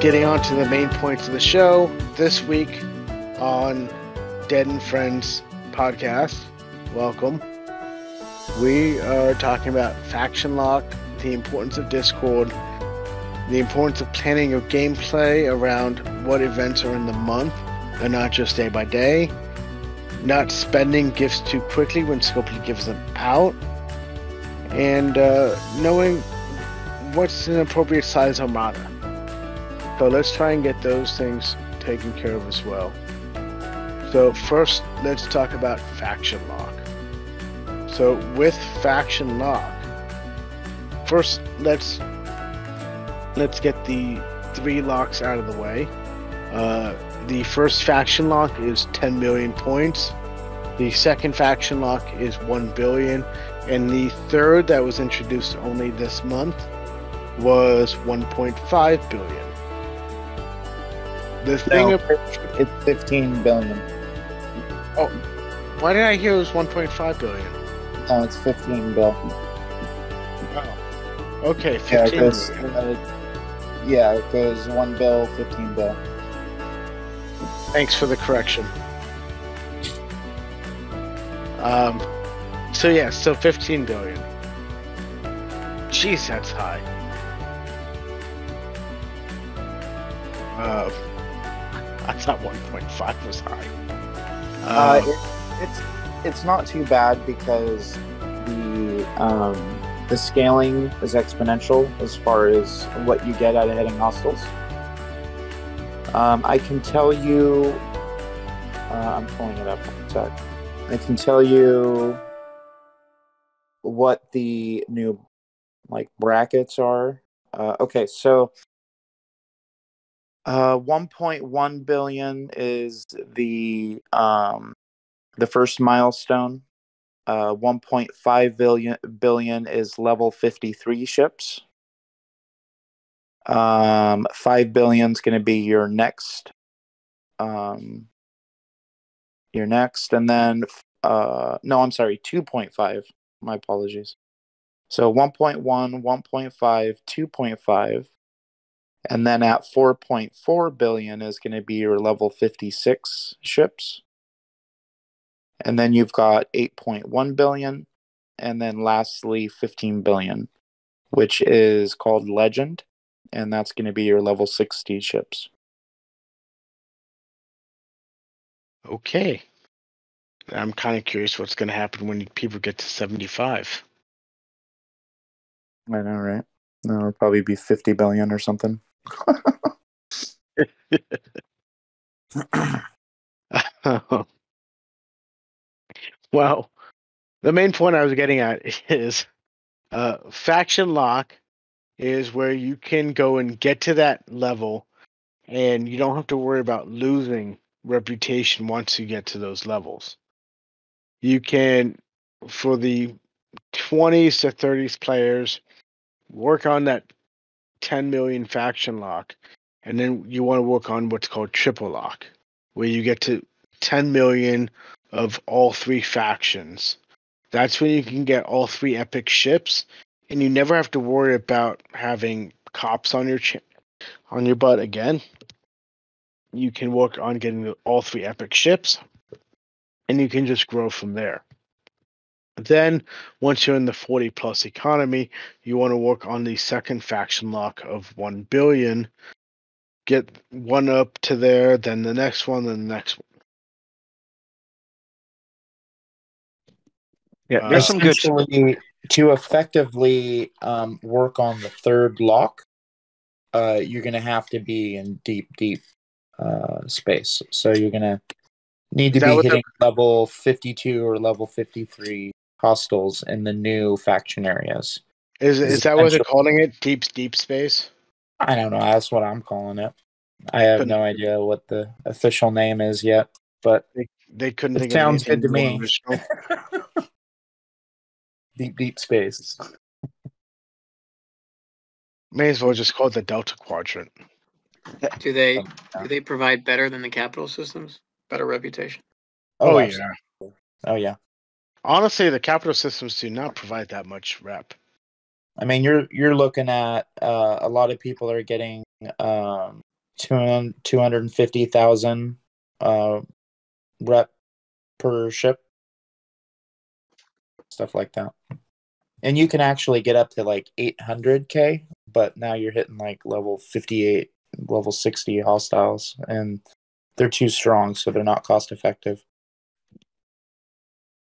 getting on to the main points of the show this week on Dead and Friends podcast. Welcome. We are talking about faction lock, the importance of Discord, the importance of planning your gameplay around what events are in the month and not just day by day, not spending gifts too quickly when Scopely gives them out, and knowing what's an appropriate size armada. So let's try and get those things taken care of as well. So first, let's talk about faction lock. So with faction lock, first let's get the 3 locks out of the way. The first faction lock is 10 million points. The second faction lock is 1 billion. And the third that was introduced only this month was 1.5 billion. The thing it's 15 billion. Oh, why did I hear it was 1.5 billion? No, it's 15 billion. Oh. Okay, 15 billion. Yeah, it goes 1 bill, 15 bill. Thanks for the correction. So 15 billion. Jeez, that's high. I thought 1.5 was high. It's not too bad because the scaling is exponential as far as what you get out of hitting hostiles. I can tell you, I'm pulling it up one sec. I can tell you what the new brackets are. Okay, so 1.1 billion is the first milestone. 1.5 billion is level 53 ships. 5 billion is going to be your next. And then no, I'm sorry, 2.5. My apologies. So 1.1, 1.5, 2.5. And then at 4.4 billion is going to be your level 56 ships. And then you've got 8.1 billion. And then lastly, 15 billion, which is called Legend. And that's going to be your level 60 ships. Okay. I'm kind of curious what's going to happen when people get to 75. I know, right? It'll probably be 50 billion or something. Well, the main point I was getting at is faction lock is where you can go and get to that level and you don't have to worry about losing reputation once you get to those levels. You can, for the 20s to 30s players, work on that 10 million faction lock, and then you want to work on what's called triple lock, where you get to 10 million of all 3 factions. That's when you can get all 3 epic ships, and you never have to worry about having cops on your butt again. You can work on getting all 3 epic ships, and you can just grow from there. Then, once you're in the 40 plus economy, you want to work on the second faction lock of 1 billion. Get one up to there, then the next one, then the next one. Yeah, there's some good. To effectively work on the third lock, you're going to have to be in deep space. So you're going to need to be hitting level 52 or level 53 hostiles in the new faction areas. Is that what they're calling it? Deep space? I don't know. That's what I'm calling it. I have no idea what the official name is yet, but they couldn't think of anything. Sounds good to me. Deep space. May as well just call it the Delta Quadrant. Do they provide better than the capital systems? Better reputation? Oh yeah. Oh yeah. Honestly, the capital systems do not provide that much rep. I mean, you're looking at a lot of people are getting 250,000 rep per ship, stuff like that. And you can actually get up to like 800k, but now you're hitting like level 58, level 60 hostiles, and they're too strong, so they're not cost effective.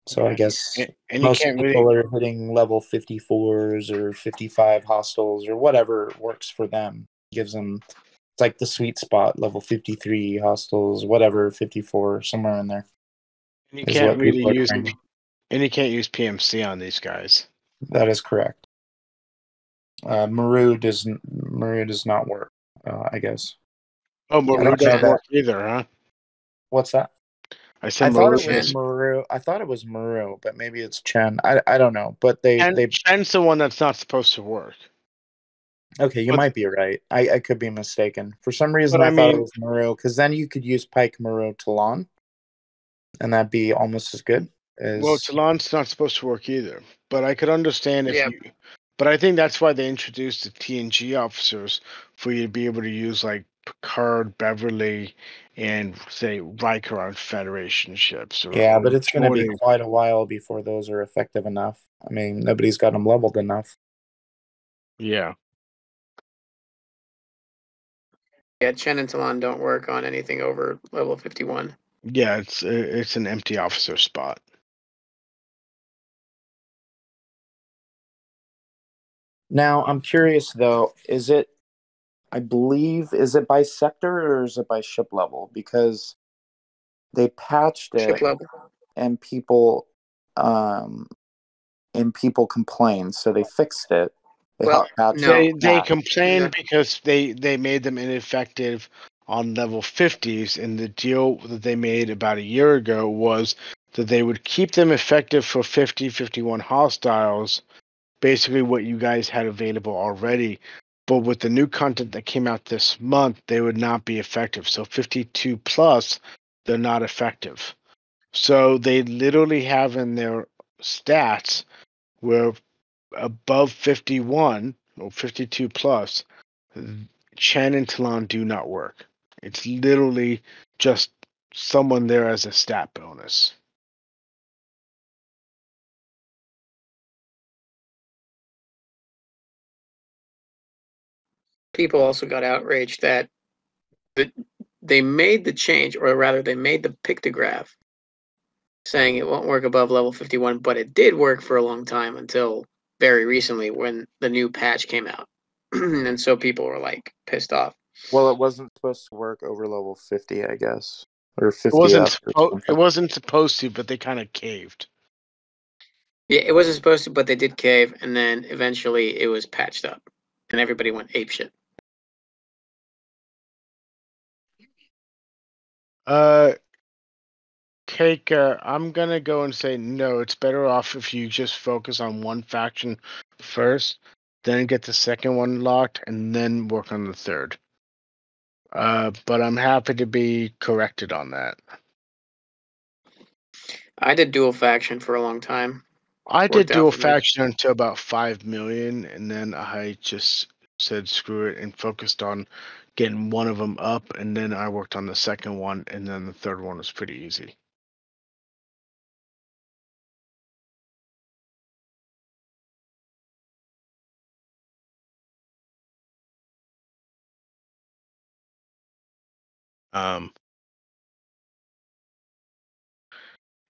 So I guess and you most can't people really. are hitting level 54s or 55 hostiles or whatever works for them. Gives them, it's like the sweet spot, level 53 hostiles, whatever, 54, somewhere in there You is can't what really people are use, training. and you can't use PMC on these guys. That is correct. Maru does not work, I guess. Oh, I Maru don't know doesn't that. work either, huh? What's that? I said I thought Maru it was doesn't. Maru. I thought it was Maru, but maybe it's Chen. I don't know. But And they Shen's the one that's not supposed to work. okay, you But might be right. I could be mistaken. For some reason, but I I thought it mean, was Maru because then you could use Pike Maru Talon, and that'd be almost as good well, as. Talon's not supposed to work either. But I could understand if Yeah. you. But I think that's why they introduced the TNG officers for you to be able to use like Picard, Beverly, and say Riker on Federation ships Yeah, or but it's going to be Geordi. quite a while before those are effective enough. I mean, nobody's got them leveled enough. Yeah. Yeah, Chen and Talon don't work on anything over level 51. Yeah, it's an empty officer spot. Now, I'm curious though, is it, I believe, is it by sector or is it by ship level? Because they patched Ship it level. and um people complained, so they fixed it. They Well, hot patched no. it. They Yeah. complained because they made them ineffective on level 50s, and the deal that they made about a year ago was that they would keep them effective for 50, 51 hostiles, basically what you guys had available already. But with the new content that came out this month, they would not be effective. So 52 plus, they're not effective. So they literally have in their stats where above 51 or 52 plus, Chen and Talon do not work. It's literally just someone there as a stat bonus. People also got outraged that they made the change, or rather, they made the pictograph saying it won't work above level 51, but it did work for a long time until very recently when the new patch came out. And so people were like pissed off. Well, it wasn't supposed to work over level 50, I guess, or It 50 wasn't up or it something. wasn't supposed to, but they kind of caved. Yeah, it wasn't supposed to, but they did cave, and then eventually it was patched up, and everybody went apeshit. Cake, I'm gonna go and say no. It's better off if you just focus on one faction first, then get the second one locked, and then work on the third. But I'm happy to be corrected on that. I did dual faction for a long time. I did Worked out dual for me. faction until about 5 million, and then I just said screw it and focused on getting one of them up, and then I worked on the second one, and then the third one was pretty easy. Um,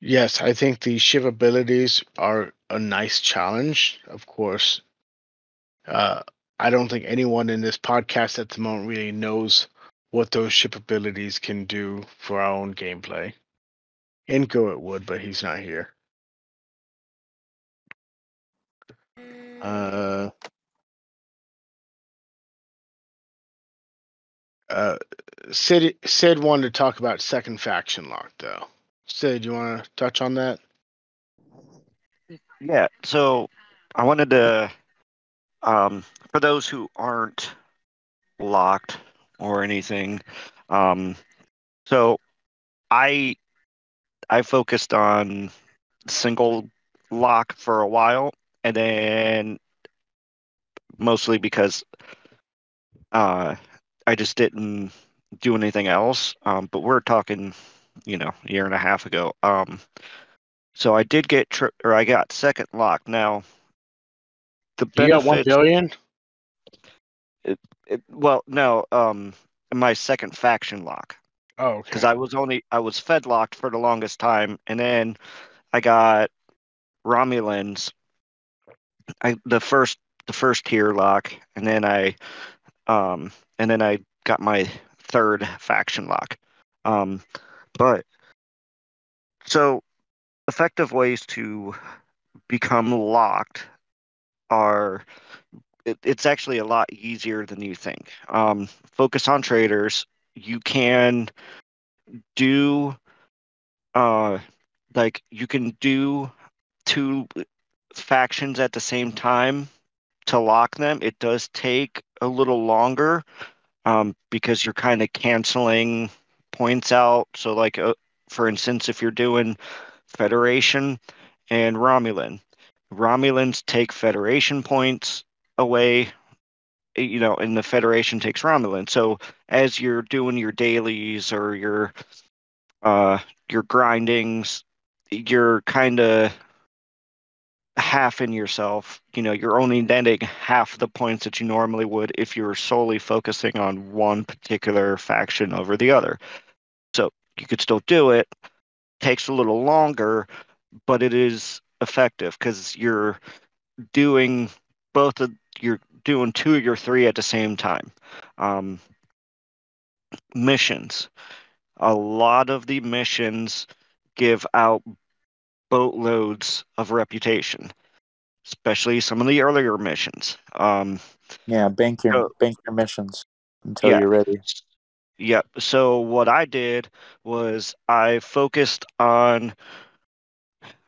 yes, I think the ship abilities are a nice challenge. Of course, uh, I don't think anyone in this podcast at the moment really knows what those ship abilities can do for our own gameplay. Inko it would, but he's not here. Uh, Sid wanted to talk about second faction lock though. Sid, you want to touch on that? Yeah, so I wanted to, for those who aren't locked or anything, um, so I I focused on single lock for a while, and then mostly because I just didn't do anything else. But we're talking, a year and a half ago. So I did or I got second lock. Now the You got 1 benefits. billion? Well, no. My second faction lock. Oh, Because okay. I was Fed locked for the longest time, and then I got Romulans. The first tier lock, and then I got my third faction lock. Um, but so effective ways to become locked are it's actually a lot easier than you think. Focus on traders. You can do you can do two factions at the same time to lock them. It does take a little longer because you're kind of canceling points out. So, for instance, if you're doing Federation and Romulans take Federation points away, and the Federation takes Romulan. So, as you're doing your dailies or your grindings, you're kind of half in yourself. You're only netting half the points that you normally would if you were solely focusing on one particular faction over the other. So you could still do it. Takes a little longer, but it is effective because doing you're doing two of your three at the same time. Missions. A lot of the missions give out boatloads of reputation, especially some of the earlier missions. Yeah, bank your So, missions until yeah. you're ready. Yep. So what I did was I focused on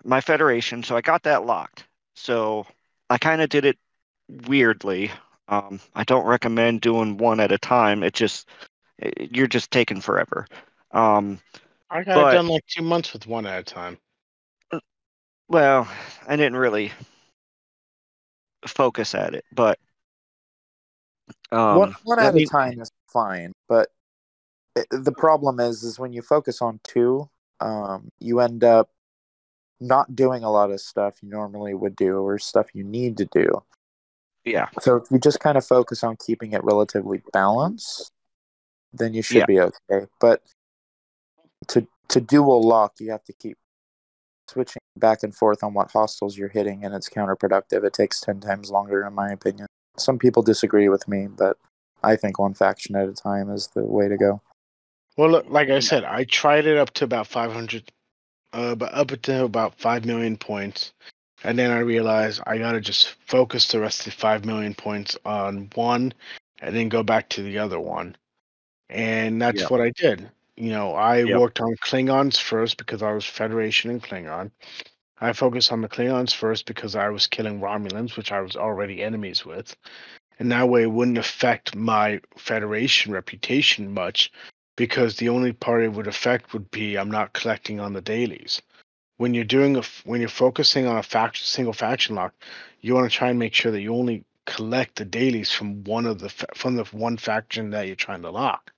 my Federation, so I got that locked. So I kind of did it weirdly. I don't recommend doing one at a time. You're just taking forever. I got it But done like 2 months with one at a time. well, I didn't really focus at it, but One I at a mean, time is fine, but the problem is when you focus on two, you end up not doing a lot of stuff you normally would do or stuff you need to do. yeah, So if you just kind of focus on keeping it relatively balanced, then you should yeah, be okay. But to dual lock, you have to keep switching back and forth on what hostiles you're hitting, and it's counterproductive. It takes 10 times longer, in my opinion. Some people disagree with me, but I think one faction at a time is the way to go. Well, look, like I said, I tried it up to about 500, but up to about 5 million points. And then I realized I gotta just focus the rest of the 5 million points on one and then go back to the other one. And yeah, that's what I did. I yep, worked on Klingons first because I was Federation and Klingon. I focused on the Klingons first because I was killing Romulans, which I was already enemies with. And that way it wouldn't affect my Federation reputation much because the only part it would affect would be I'm not collecting on the dailies. When you're focusing on a single faction lock, you want to try and make sure that you only collect the dailies from from the one faction that you're trying to lock.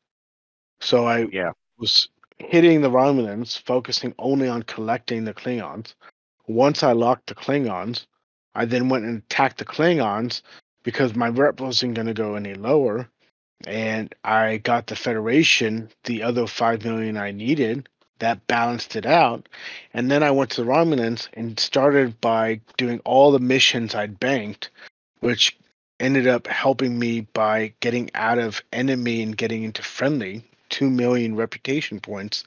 So I yeah, was hitting the Romulans, focusing only on collecting the Klingons. Once I locked the Klingons, I then went and attacked the Klingons because my rep wasn't going to go any lower. And I got the Federation, the other 5 million I needed. That balanced it out. And then I went to the Romulans and started by doing all the missions I'd banked, which ended up helping me by getting out of enemy and getting into friendly 2 million reputation points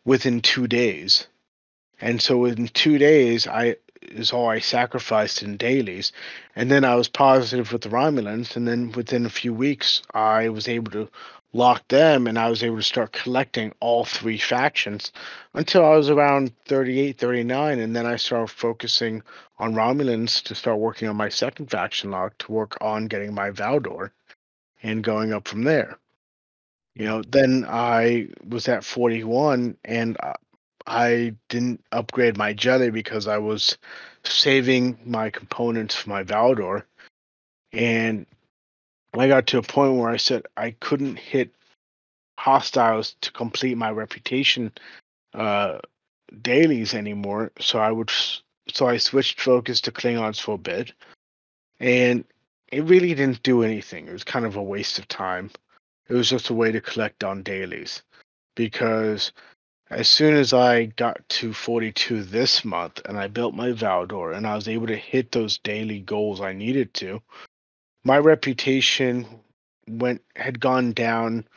within 2 days. And so in 2 days, I is all I sacrificed in dailies. And then I was positive with the Romulans. And then within a few weeks, I was able to lock them and I was able to start collecting all three factions until I was around 38, 39. And then I started focusing on Romulans to start working on my second faction lock to work on getting my Valdor and going up from there. Then I was at 41 and I didn't upgrade my jelly because I was saving my components for my Valdor. And I got to a point where I said I couldn't hit hostiles to complete my reputation dailies anymore. So I switched focus to Klingons for a bit, and it really didn't do anything. It was kind of a waste of time. It was just a way to collect on dailies, because as soon as I got to 42 this month and I built my Valdor and I was able to hit those daily goals I needed to, my reputation had gone down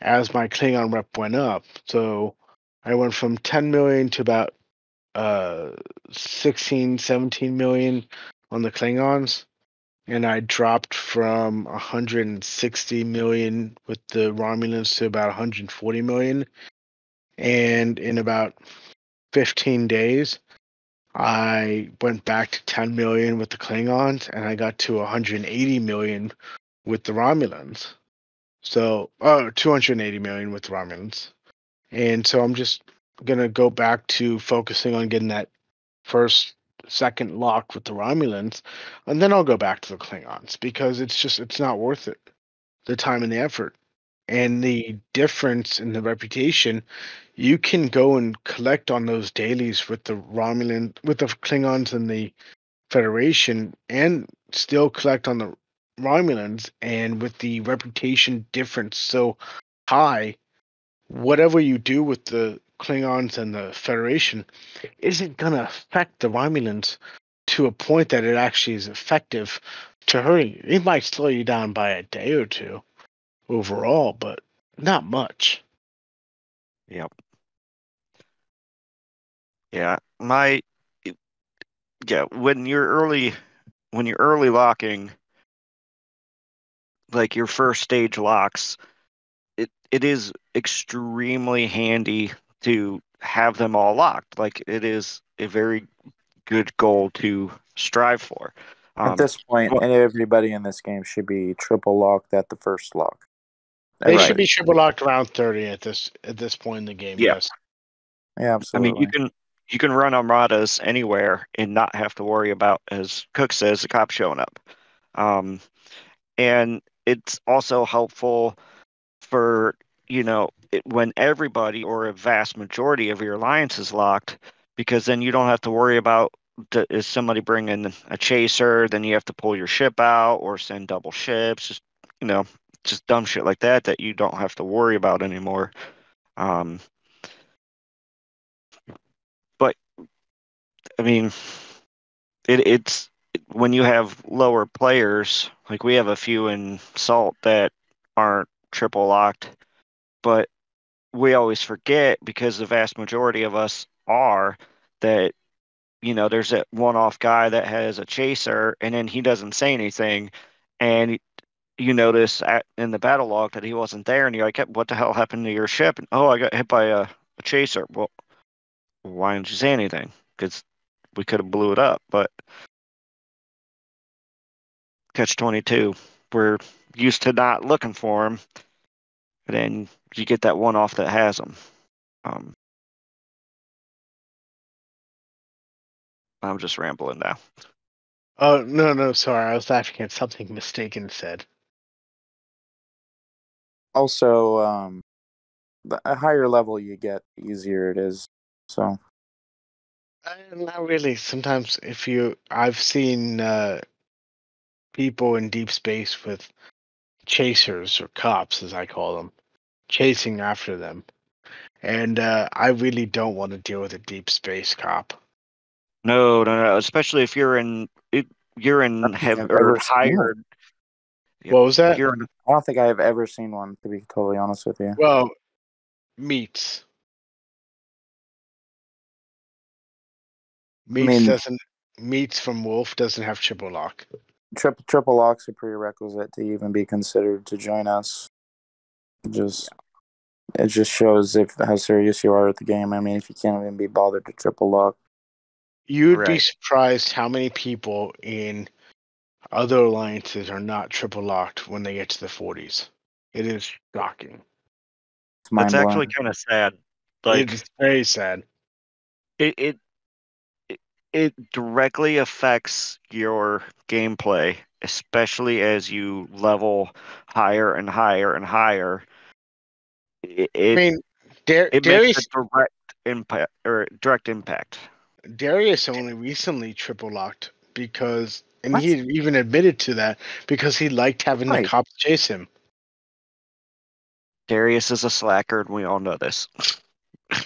as my Klingon rep went up. So I went from 10 million to about 16, 17 million on the Klingons. And I dropped from 160 million with the Romulans to about 140 million. And in about 15 days, I went back to 10 million with the Klingons, and I got to 180 million with the Romulans. So, 280 million with the Romulans. And so I'm just going to go back to focusing on getting that second lock with the Romulans, and then I'll go back to the Klingons, because it's not worth it, the time and the effort. And the difference in the reputation, you can go and collect on those dailies with the Klingons and the Federation, and still collect on the Romulans. And with the reputation difference so high, whatever you do with the Klingons and the Federation isn't going to affect the Romulans to a point that it actually is effective to hurting you. It might slow you down by a day or two overall, but not much. Yep. Yeah. When you're early locking, like your first stage locks, it is extremely handy to have them all locked. Like, it is a very good goal to strive for. At this point, well- everybody in this game should be triple locked at the first lock. They Right. should be triple locked around 30 at this point in the game. Yeah. Yes. Yeah, I absolutely. mean, you can run armadas anywhere and not have to worry about, as Cook says, the cops showing up. And it's also helpful for, when everybody or a vast majority of your alliance is locked, because then you don't have to worry about, is somebody bringing a chaser, then you have to pull your ship out or send double ships, just dumb shit like that you don't have to worry about anymore. But I mean, it's when you have lower players, like we have a few in Salt that aren't triple locked, but we always forget, because the vast majority of us are, that there's that one-off guy that has a chaser, and then he doesn't say anything, and you notice in the battle log that he wasn't there, and you're like, what the hell happened to your ship? And, oh, I got hit by a chaser. Well, why didn't you say anything? Because we could have blew it up. But Catch-22, we're used to not looking for him, and then you get that one off that has him. I'm just rambling now. Oh, no, sorry. I was laughing at something Mistaken said. Also, the higher level you get, the easier it is. So Not really. Sometimes I've seen people in deep space with chasers, or cops as I call them, chasing after them. And I really don't want to deal with a deep space cop. No. Especially if you're in heavy I've or ever seen higher. What was that? I don't think I have ever seen one, to be totally honest with you. Well, Meats. Meats from Wolf doesn't have triple lock. Triple lock's a prerequisite to even be considered to join us. It just shows how serious you are at the game. I mean, if you can't even be bothered to triple lock. You'd be Right. surprised how many people in other alliances are not triple locked when they get to the 40s. It is shocking. It's mind It's blowing. actually kind of sad. Like, It's very sad. it directly affects your gameplay, especially as you level higher and higher and higher. It I mean, it makes a direct impact. Darius only recently triple locked because, and What? he even admitted to that because he liked having the Right. cops chase him. Darius is a slacker, and we all know this.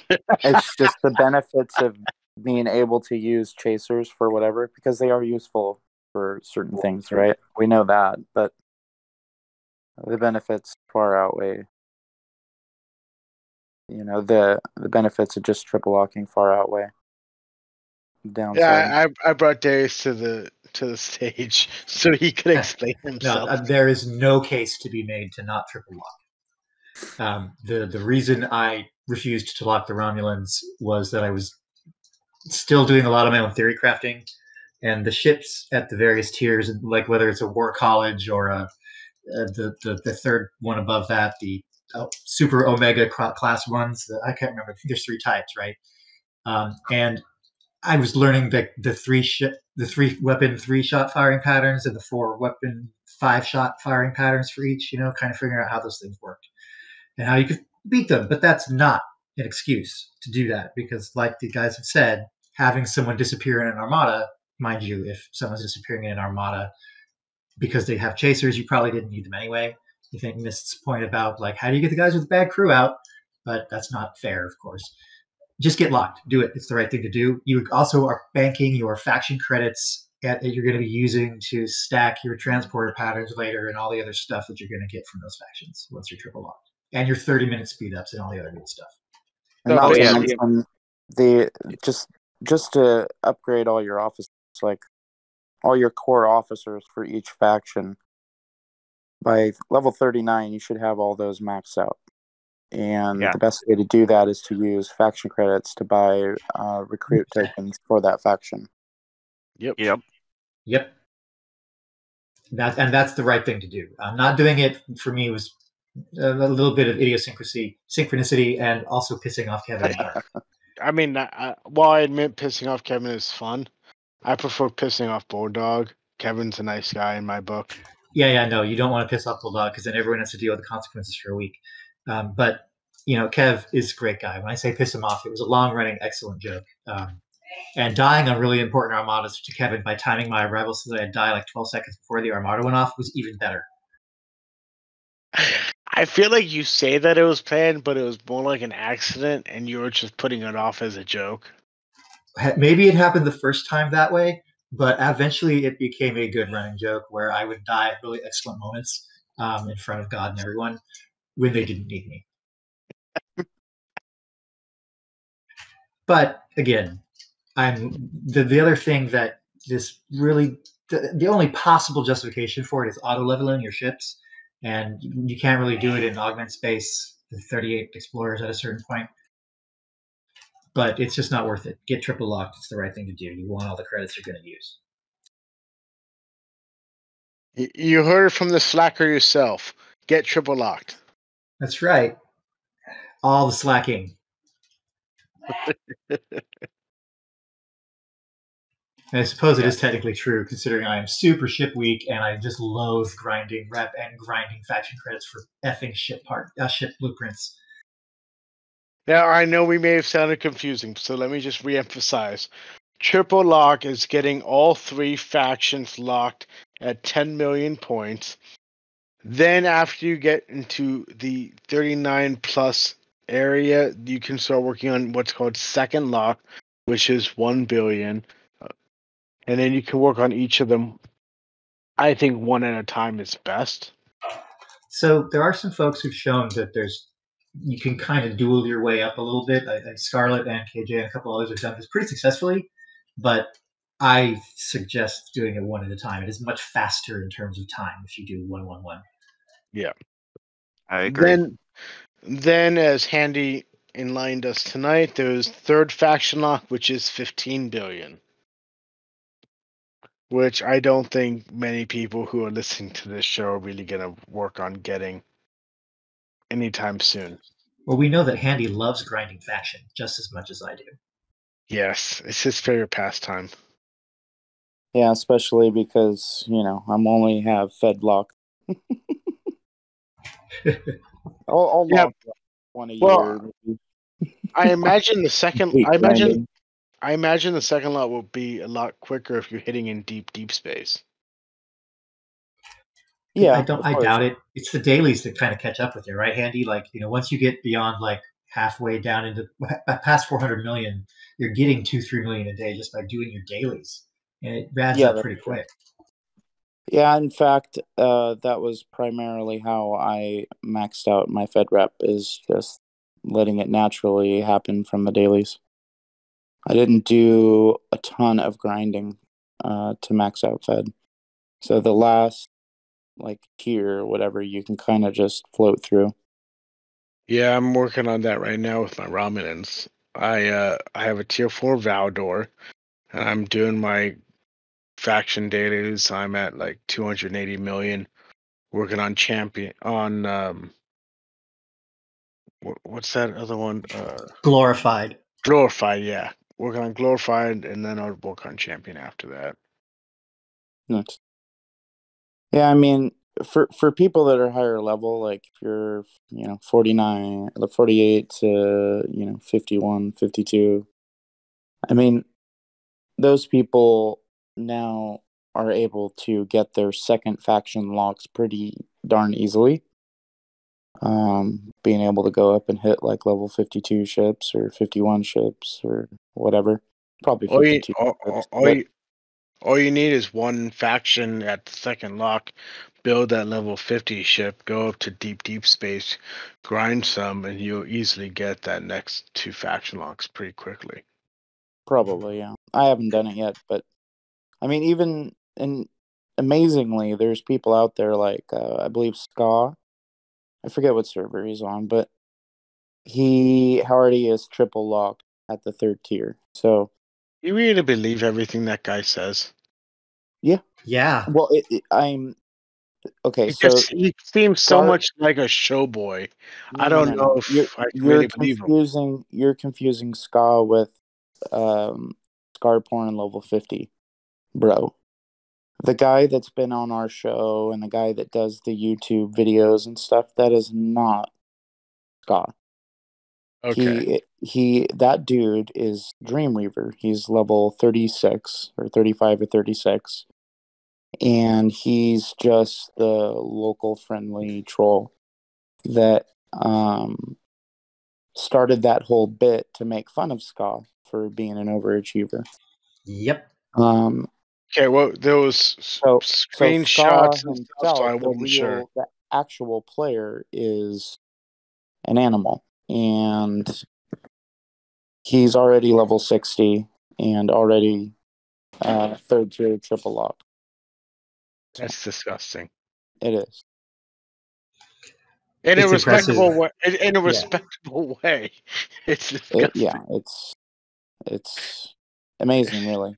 It's just the benefits of being able to use chasers for whatever, because they are useful for certain things, right? We know that, but the benefits far outweigh. The benefits of just triple locking far outweigh the downside. Yeah, I brought Darius to the stage so he could explain himself. No, there is no case to be made to not triple lock. The reason I refused to lock the Romulans was that I was still doing a lot of my own theory crafting, and the ships at the various tiers, like whether it's a War College or the third one above that, the Super Omega class ones. I can't remember. I think there's 3 types, right? And I was learning the 3 weapon 3-shot firing patterns and the 4 weapon 5-shot firing patterns for each. Kind of figuring out how those things worked and how you could beat them. But that's not an excuse to do that, because, like the guys have said, having someone disappear in an armada, mind you, if someone's disappearing in an armada because they have chasers, you probably didn't need them anyway. You think Mist's point about, like, how do you get the guys with the bad crew out? But that's not fair, of course. Just get locked. Do it. It's the right thing to do. You also are banking your faction credits that you're going to be using to stack your transporter patterns later and all the other stuff that you're going to get from those factions once you're triple locked. And your 30-minute speed ups and all the other good stuff. And So not to basically- mention the just to upgrade all your officers, like all your core officers for each faction. By level 39, you should have all those maxed out. And Yeah. the best way to do that is to use faction credits to buy recruit tokens for that faction. Yep. Yep. That's the right thing to do. Not doing it, for me, was a little bit of synchronicity, and also pissing off Kevin. I mean, while I admit pissing off Kevin is fun, I prefer pissing off Bulldog. Kevin's a nice guy in my book. Yeah, no, you don't want to piss off Bulldog because then everyone has to deal with the consequences for a week. But Kev is a great guy. When I say piss him off, it was a long-running, excellent joke. And dying on really important armadas to Kevin by timing my arrival so that I'd die like 12 seconds before the armada went off was even better. I feel like you say that it was planned, but it was more like an accident, and you were just putting it off as a joke. Maybe it happened the first time that way, but eventually it became a good running joke where I would die at really excellent moments in front of God and everyone when they didn't need me. But again, I'm the other thing that this really the only possible justification for it is auto leveling your ships, and you can't really do it in augment space with 38 explorers at a certain point. But it's just not worth it. Get triple locked. It's the right thing to do. You want all the credits you're going to use. You heard it from the slacker yourself. Get triple locked. That's right. All the slacking. And I suppose it is technically true, considering I am super ship weak and I just loathe grinding rep and grinding faction credits for effing ship blueprints. Now, I know we may have sounded confusing, so let me just reemphasize. Triple lock is getting all 3 factions locked at 10 million points. Then, after you get into the 39 plus area, you can start working on what's called second lock, which is 1 billion. And then you can work on each of them. I think one at a time is best. So there are some folks who've shown that you can kind of duel your way up a little bit. Scarlet and KJ and a couple others have done this pretty successfully, but I suggest doing it one at a time. It is much faster in terms of time if you do 1-1-1. Yeah, I agree. Then as Handy enlightened us tonight, there's third faction lock, which is 15 billion. Which I don't think many people who are listening to this show are really going to work on getting anytime soon. Well, we know that Handy loves grinding faction just as much as I do. Yes, it's his favorite pastime. Yeah, especially because, I'm only have Fed lock. I'll Yeah. lock one a Well, year. I imagine the second. Keep grinding. I imagine the second lot will be a lot quicker if you're hitting in deep space. Yeah, I of course. doubt it. It's the dailies that kind of catch up with you, right, Handy? Like, once you get beyond like halfway down into past 400 million, you're getting 2-3 million a day just by doing your dailies, and it adds Yeah, up that's pretty true. quick. Yeah, in fact, that was primarily how I maxed out my Fed rep, is just letting it naturally happen from the dailies. I didn't do a ton of grinding to max out Fed. So the last tier or whatever, you can kind of just float through. Yeah, I'm working on that right now with my Romulans. I have a tier 4 Valdor, and I'm doing my faction dailies. I'm at like 280 million. Working on champion on what's that other one? Glorified. Glorified, yeah. Working on Glorified, and then I'll work on champion after that. Nice. Yeah, I mean, for people that are higher level, like if you're 49, 48 to 51, 52, I mean, those people now are able to get their second faction locks pretty darn easily. Being able to go up and hit like level 52 ships or 51 ships or whatever. Probably 52 ships. All you need is one faction at the second lock, build that level 50 ship, go up to deep space, grind some, and you'll easily get that next 2 faction locks pretty quickly. Probably, yeah. I haven't done it yet, but I mean, even amazingly, there's people out there like I believe Ska. I forget what server he's on, but he already is triple locked at the 3rd tier. So You really believe everything that guy says? yeah. Yeah. Well, I'm okay. He seems so much like a showboy. I don't know if I can really believe him. You're confusing Ska with Scar Porn level 50, bro. The guy that's been on our show and the guy that does the YouTube videos and stuff, that is not Ska. Okay. That dude is Dreamweaver. He's level 36 or 35 or 36. And he's just the local friendly troll that started that whole bit to make fun of Ska for being an overachiever. Yep. Okay, well, there was screenshots Ska and stuff, so I wasn't sure. The actual player is an animal, and he's already level 60 and already 3rd tier triple lock. That's disgusting. It is. In a It's respectable impressive. way. In a Yeah. respectable way. It's disgusting. It's amazing, really.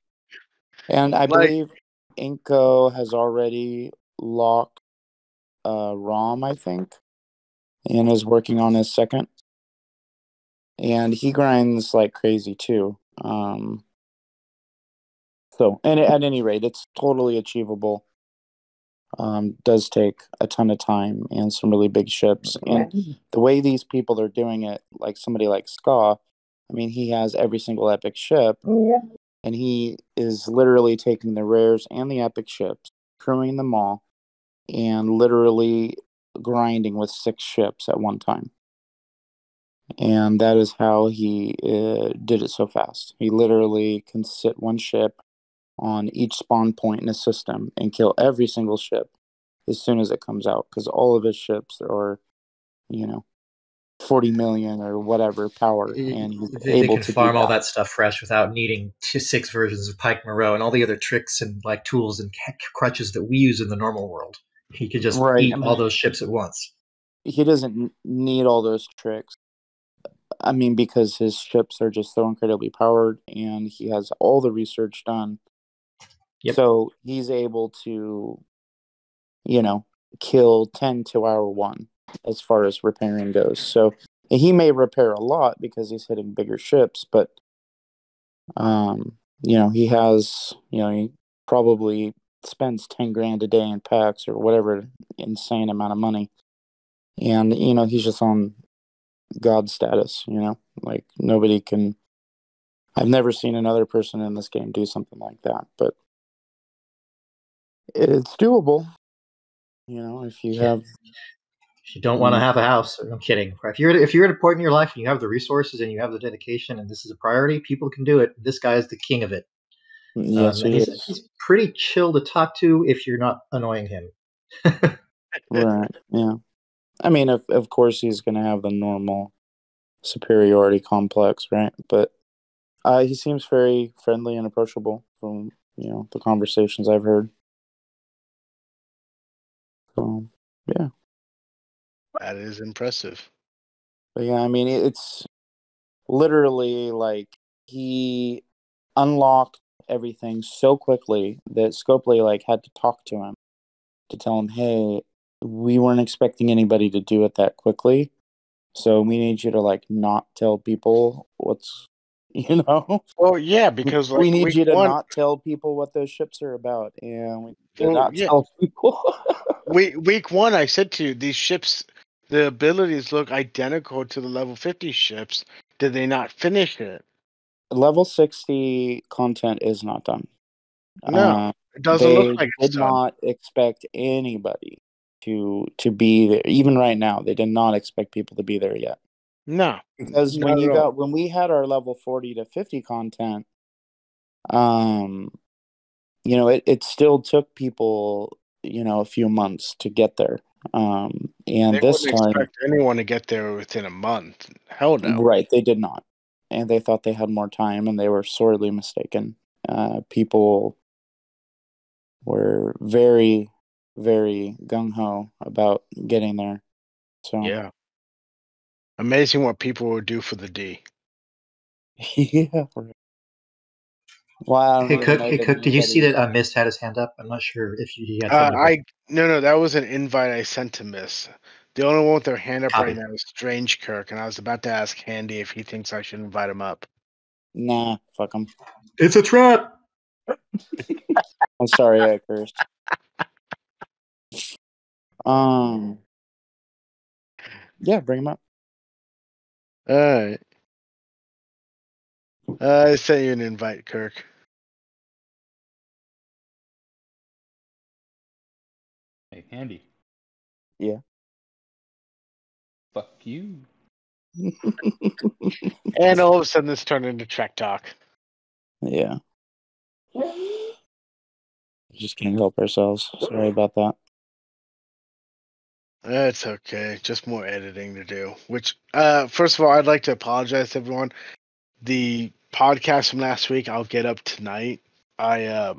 And I believe Inko has already locked Rom, I think, and is working on his second. And he grinds like crazy too. So, and at any rate, it's totally achievable. Does take a ton of time and some really big ships. And the way these people are doing it, like somebody like Ska, I mean, he has every single epic ship, and he is literally taking the rares and the epic ships, crewing them all, and literally grinding with 6 ships at one time. And that is how he did it so fast. He literally can sit one ship on each spawn point in a system and kill every single ship as soon as it comes out, because all of his ships are 40 million or whatever power, and he's They able can to do farm all that. that stuff fresh without needing 6 versions of Pike Moreau and all the other tricks and like tools and crutches that we use in the normal world. He could just Right. eat all those ships at once. He doesn't need all those tricks. I mean, because his ships are just so incredibly powered, and he has all the research done. Yep. So he's able to, kill 10 to hour 1 as far as repairing goes. So he may repair a lot because he's hitting bigger ships, but he has, he probably spends 10 grand a day in packs or whatever insane amount of money. And, he's just on god status, you know? Like, nobody can... I've never seen another person in this game do something like that, but it's doable, you know, if you have... If you don't want to have a house, I'm kidding. If you're at a point in your life and you have the resources and you have the dedication and this is a priority, people can do it. This guy is the king of it. Yes, And he he's is. pretty chill to talk to if you're not annoying him. Right, yeah. I mean, of course he's going to have the normal superiority complex, right? But he seems very friendly and approachable from, you know, the conversations I've heard. So, yeah. That is impressive. But yeah, I mean, it's literally like he unlocked everything so quickly that Scopely like had to talk to him to tell him, hey, we weren't expecting anybody to do it that quickly. So we need you to like not tell people what's, you know. Well, yeah, because like we need week you to one, not tell people what those ships are about, and we need to well, not yeah, tell people. week one, I said to you, these ships, the abilities look identical to the level 50 ships. Did they not finish it? Level 60 content is not done. No, it doesn't They look like it's did done. not expect anybody to be there. Even right now, they did not expect people to be there yet. No, Because not at all. when we had our level 40 to 50 content, you know, it still took people, you know, a few months to get there. And They this wouldn't time, expect anyone to get there within a month. Hell no. right, they did not. And they thought they had more time, and they were sorely mistaken. People were very, very gung-ho about getting there. So Yeah. Amazing what people would do for the D. yeah. Well, I don't Hey even Cook, know that did you see anybody... that Mist had his hand up? I'm not sure if he had something to No, that was an invite I sent to Miss. The only one with their hand up right copy. now is Strange Kirk, and I was about to ask Handy if he thinks I should invite him up. Nah, fuck them. It's a trap. I'm sorry, I cursed. Yeah, bring him up. All right. I sent you an invite, Kirk. Hey, Handy. Yeah. Fuck you. And all of a sudden, this turned into Trek Talk. Yeah. Just can't help ourselves. Sorry about that. That's okay. Just more editing to do. Which, first of all, I'd like to apologize to everyone. The podcast from last week, I'll get up tonight. I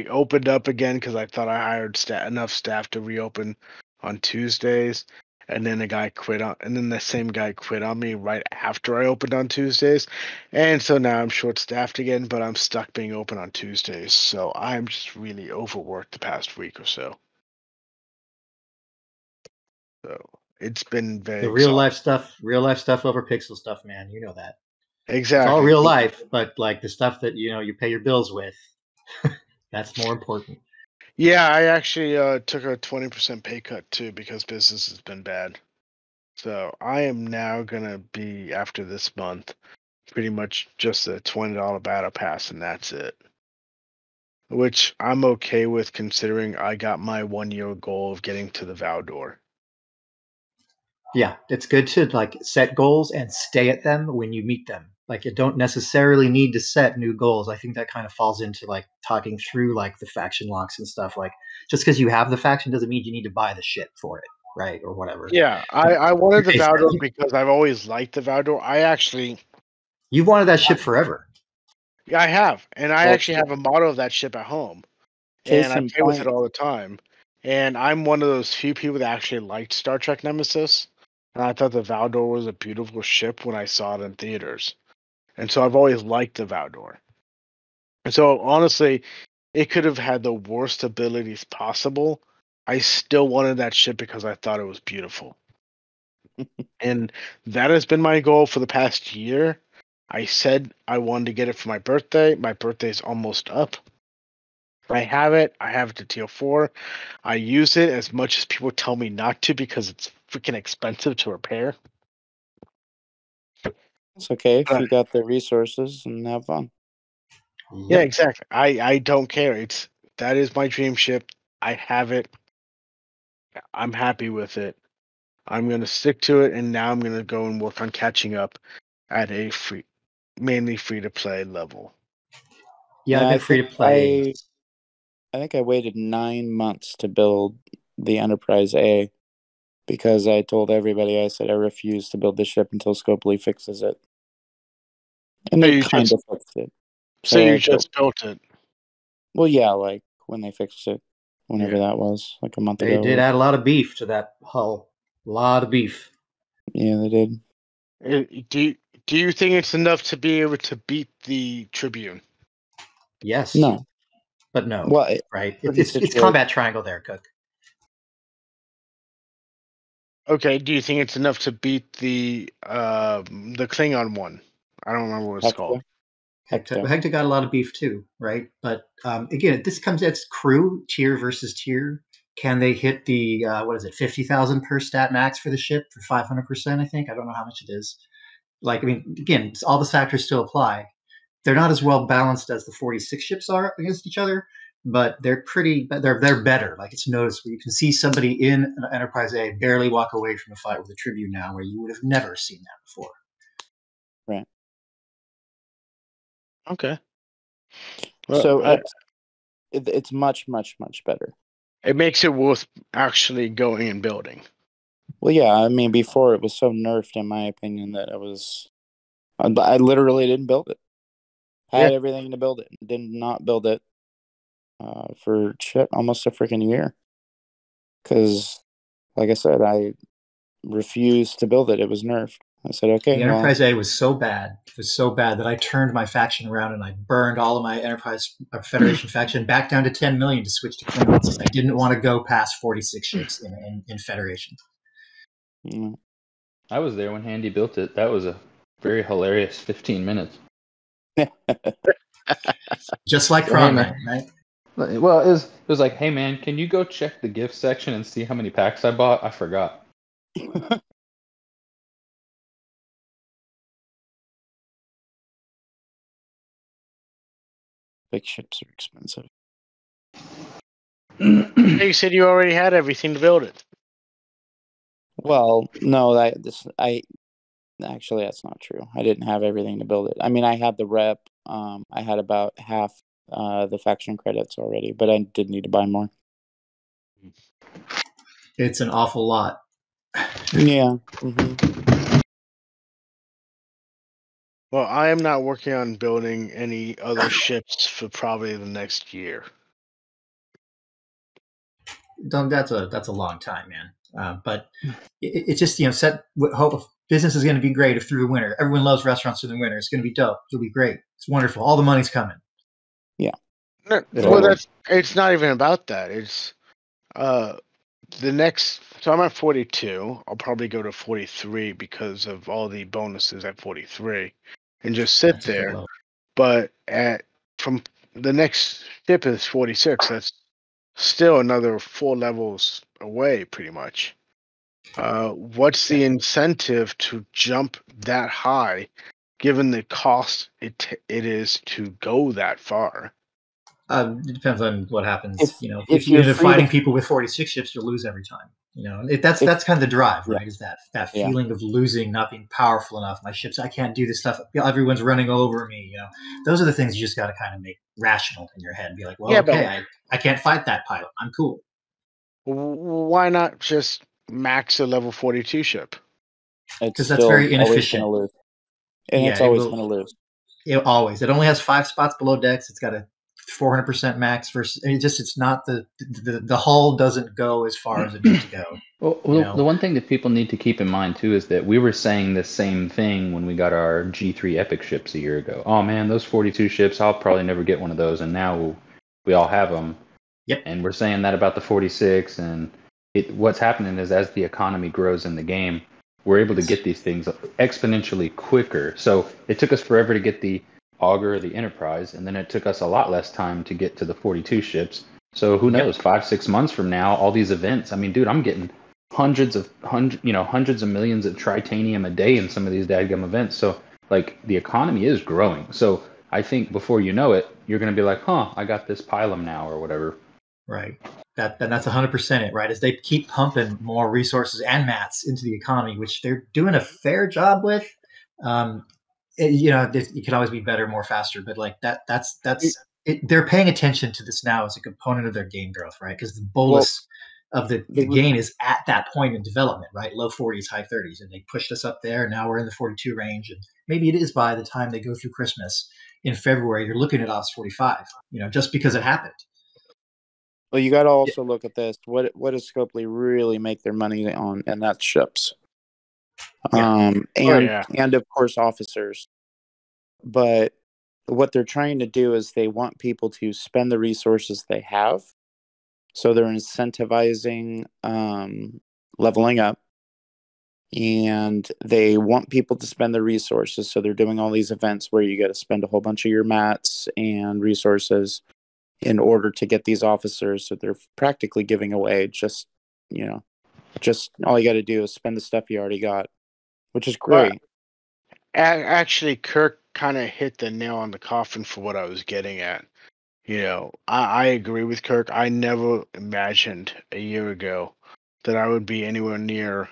opened up again because I thought I hired enough staff to reopen on Tuesdays, and then the same guy quit on me right after I opened on Tuesdays, and so now I'm short staffed again. But I'm stuck being open on Tuesdays, so I'm just really overworked the past week or so. So it's been very The exhausting. real life stuff over pixel stuff, man. You know that. Exactly. It's all real life, but like the stuff that you pay your bills with, that's more important. Yeah, I actually took a 20% pay cut too because business has been bad. So I am now gonna be, after this month, pretty much just a $20 battle pass, and that's it. Which I'm okay with, considering I got my 1 year goal of getting to the Valdor. Yeah, it's good to like set goals and stay at them when you meet them. Like you don't necessarily need to set new goals. I think that kind of falls into like talking through like the faction locks and stuff. Like just because you have the faction doesn't mean you need to buy the shit for it, right? Or whatever. Yeah, I wanted the Valdor because I've always liked the Valdor. You've wanted that ship forever. Yeah, I have, and I Well, actually have a model of that ship at home, and case I in play with it point, all the time. And I'm one of those few people that actually liked Star Trek Nemesis, and I thought the Valdor was a beautiful ship when I saw it in theaters, and so I've always liked the Valdor. And so honestly, it could have had the worst abilities possible. I still wanted that ship because I thought it was beautiful. And that has been my goal for the past year. I said I wanted to get it for my birthday. My birthday's almost up. I have it. I have it to Teal 4. I use it as much as people tell me not to because it's freaking expensive to repair. It's okay if you got the resources and have fun. Yeah, exactly. I don't care. That is my dream ship. I have it. I'm happy with it. I'm gonna stick to it, and now I'm gonna go and work on catching up at a mainly free to play level. Yeah, I've I been free to think play. I think I waited 9 months to build the Enterprise A because I told everybody, I said I refuse to build the ship until Scopely fixes it. And So they you kind of just fixed it. so you I built- just built it. Well, yeah, like when they fixed it, whenever Yeah. that was, like a month They ago. did add a lot of beef to that hull. A lot of beef. Yeah, they did. Do you think it's enough to be able to beat the Tribune? Yes. No. But no. Well, Right? pretty It's situated. combat triangle there, Cook. Okay. Do you think it's enough to beat the Klingon one? I don't remember what it's called. Hector got a lot of beef too, right? But again, this comes as crew tier versus tier. Can they hit the 50,000 per stat max for the ship for 500%? I think I don't know how much it is. Like, I mean, again, all the factors still apply. They're not as well balanced as the 46 ships are against each other, but they're they're better. Like, it's noticeable. You can see somebody in an Enterprise A barely walk away from a fight with a Tribune now, where you would have never seen that before. Right. Okay. Well, So it's much, much, much better. it makes it worth actually going and building. Well, yeah, I mean, before it was so nerfed, in my opinion, that it was. I literally didn't build it. I had everything to build it. Did not build it for almost a freaking year. Because, like I said, I refused to build it. It was nerfed. I said, okay. The Enterprise A was so bad. It was so bad that I turned my faction around and I burned all of my Enterprise Federation faction back down to 10 million to switch to Klingons. I didn't want to go past 46 ships in Federation. Mm. I was there when Handy built it. That was a very hilarious 15 minutes. Just like Prom Night, right? Well, it was like, hey man, can you go check the gift section and see how many packs I bought? I forgot. Big ships are expensive. You said you already had everything to build it. Well, no, actually that's not true. I didn't have everything to build it. I mean, I had the rep. I had about half the faction credits already, but I did need to buy more. It's an awful lot. Yeah. Mm-hmm. Well, I am not working on building any other ships for probably the next year. That's a long time, man. But it's just hope business is going to be great if through the winter. Everyone loves restaurants through the winter. It's going to be dope. It'll be great. It's wonderful. All the money's coming. Yeah. Well, it's not even about that. It's the next. So I'm at 42. I'll probably go to 43 because of all the bonuses at 43, and just sit there. But from the next ship is 46. That's still another 4 levels away, pretty much. What's the incentive to jump that high, given the cost it is to go that far? It depends on what happens. If you're fighting people with 46 ships, you'll lose every time. That's kind of the drive, right? Is that feeling of losing, not being powerful enough. My ships, I can't do this stuff. Everyone's running over me. Those are the things you just got to kind of make rational in your head and be like, well, I can't fight that pilot. I'm cool. Why not just max a level 42 ship? Because that's very inefficient. It's always going to lose. Always. It only has 5 spots below decks. It's got a 400% max versus. It's not the hull doesn't go as far as it needs to go. Well, the one thing that people need to keep in mind too is that we were saying the same thing when we got our G3 Epic ships a year ago. Oh man, those 42 ships, I'll probably never get one of those, and now we all have them. Yep. And we're saying that about the 46, and what's happening is as the economy grows in the game, we're able to get these things exponentially quicker. So it took us forever to get the Augur or the Enterprise, and then it took us a lot less time to get to the 42 ships. So who knows, 5-6 months from now, all these events, I mean, dude, I'm getting hundreds of millions of tritanium a day in some of these dadgum events. So like the economy is growing. So I think before you know it, you're going to be like, I got this Pilum now or whatever. Right. That's 100% it, right? As they keep pumping more resources and mats into the economy, which they're doing a fair job with. It can always be better, more faster, but like that's it. They're paying attention to this now as a component of their game growth, right? Because the bolus of the gain is at that point in development, right? Low 40s, high 30s, and they pushed us up there. And now we're in the 42 range, and maybe it is by the time they go through Christmas in February, you're looking at OS 45. Just because it happened. Well, you got to also look at this. What does Scopely really make their money on? And that's ships. And of course officers. But what they're trying to do is they want people to spend the resources they have. So they're incentivizing leveling up. And they want people to spend the resources. So they're doing all these events where you got to spend a whole bunch of your mats and resources in order to get these officers. So they're practically giving away just all you got to do is spend the stuff you already got, which is great. Actually, Kirk kind of hit the nail on the coffin for what I was getting at. I agree with Kirk. I never imagined a year ago that I would be anywhere near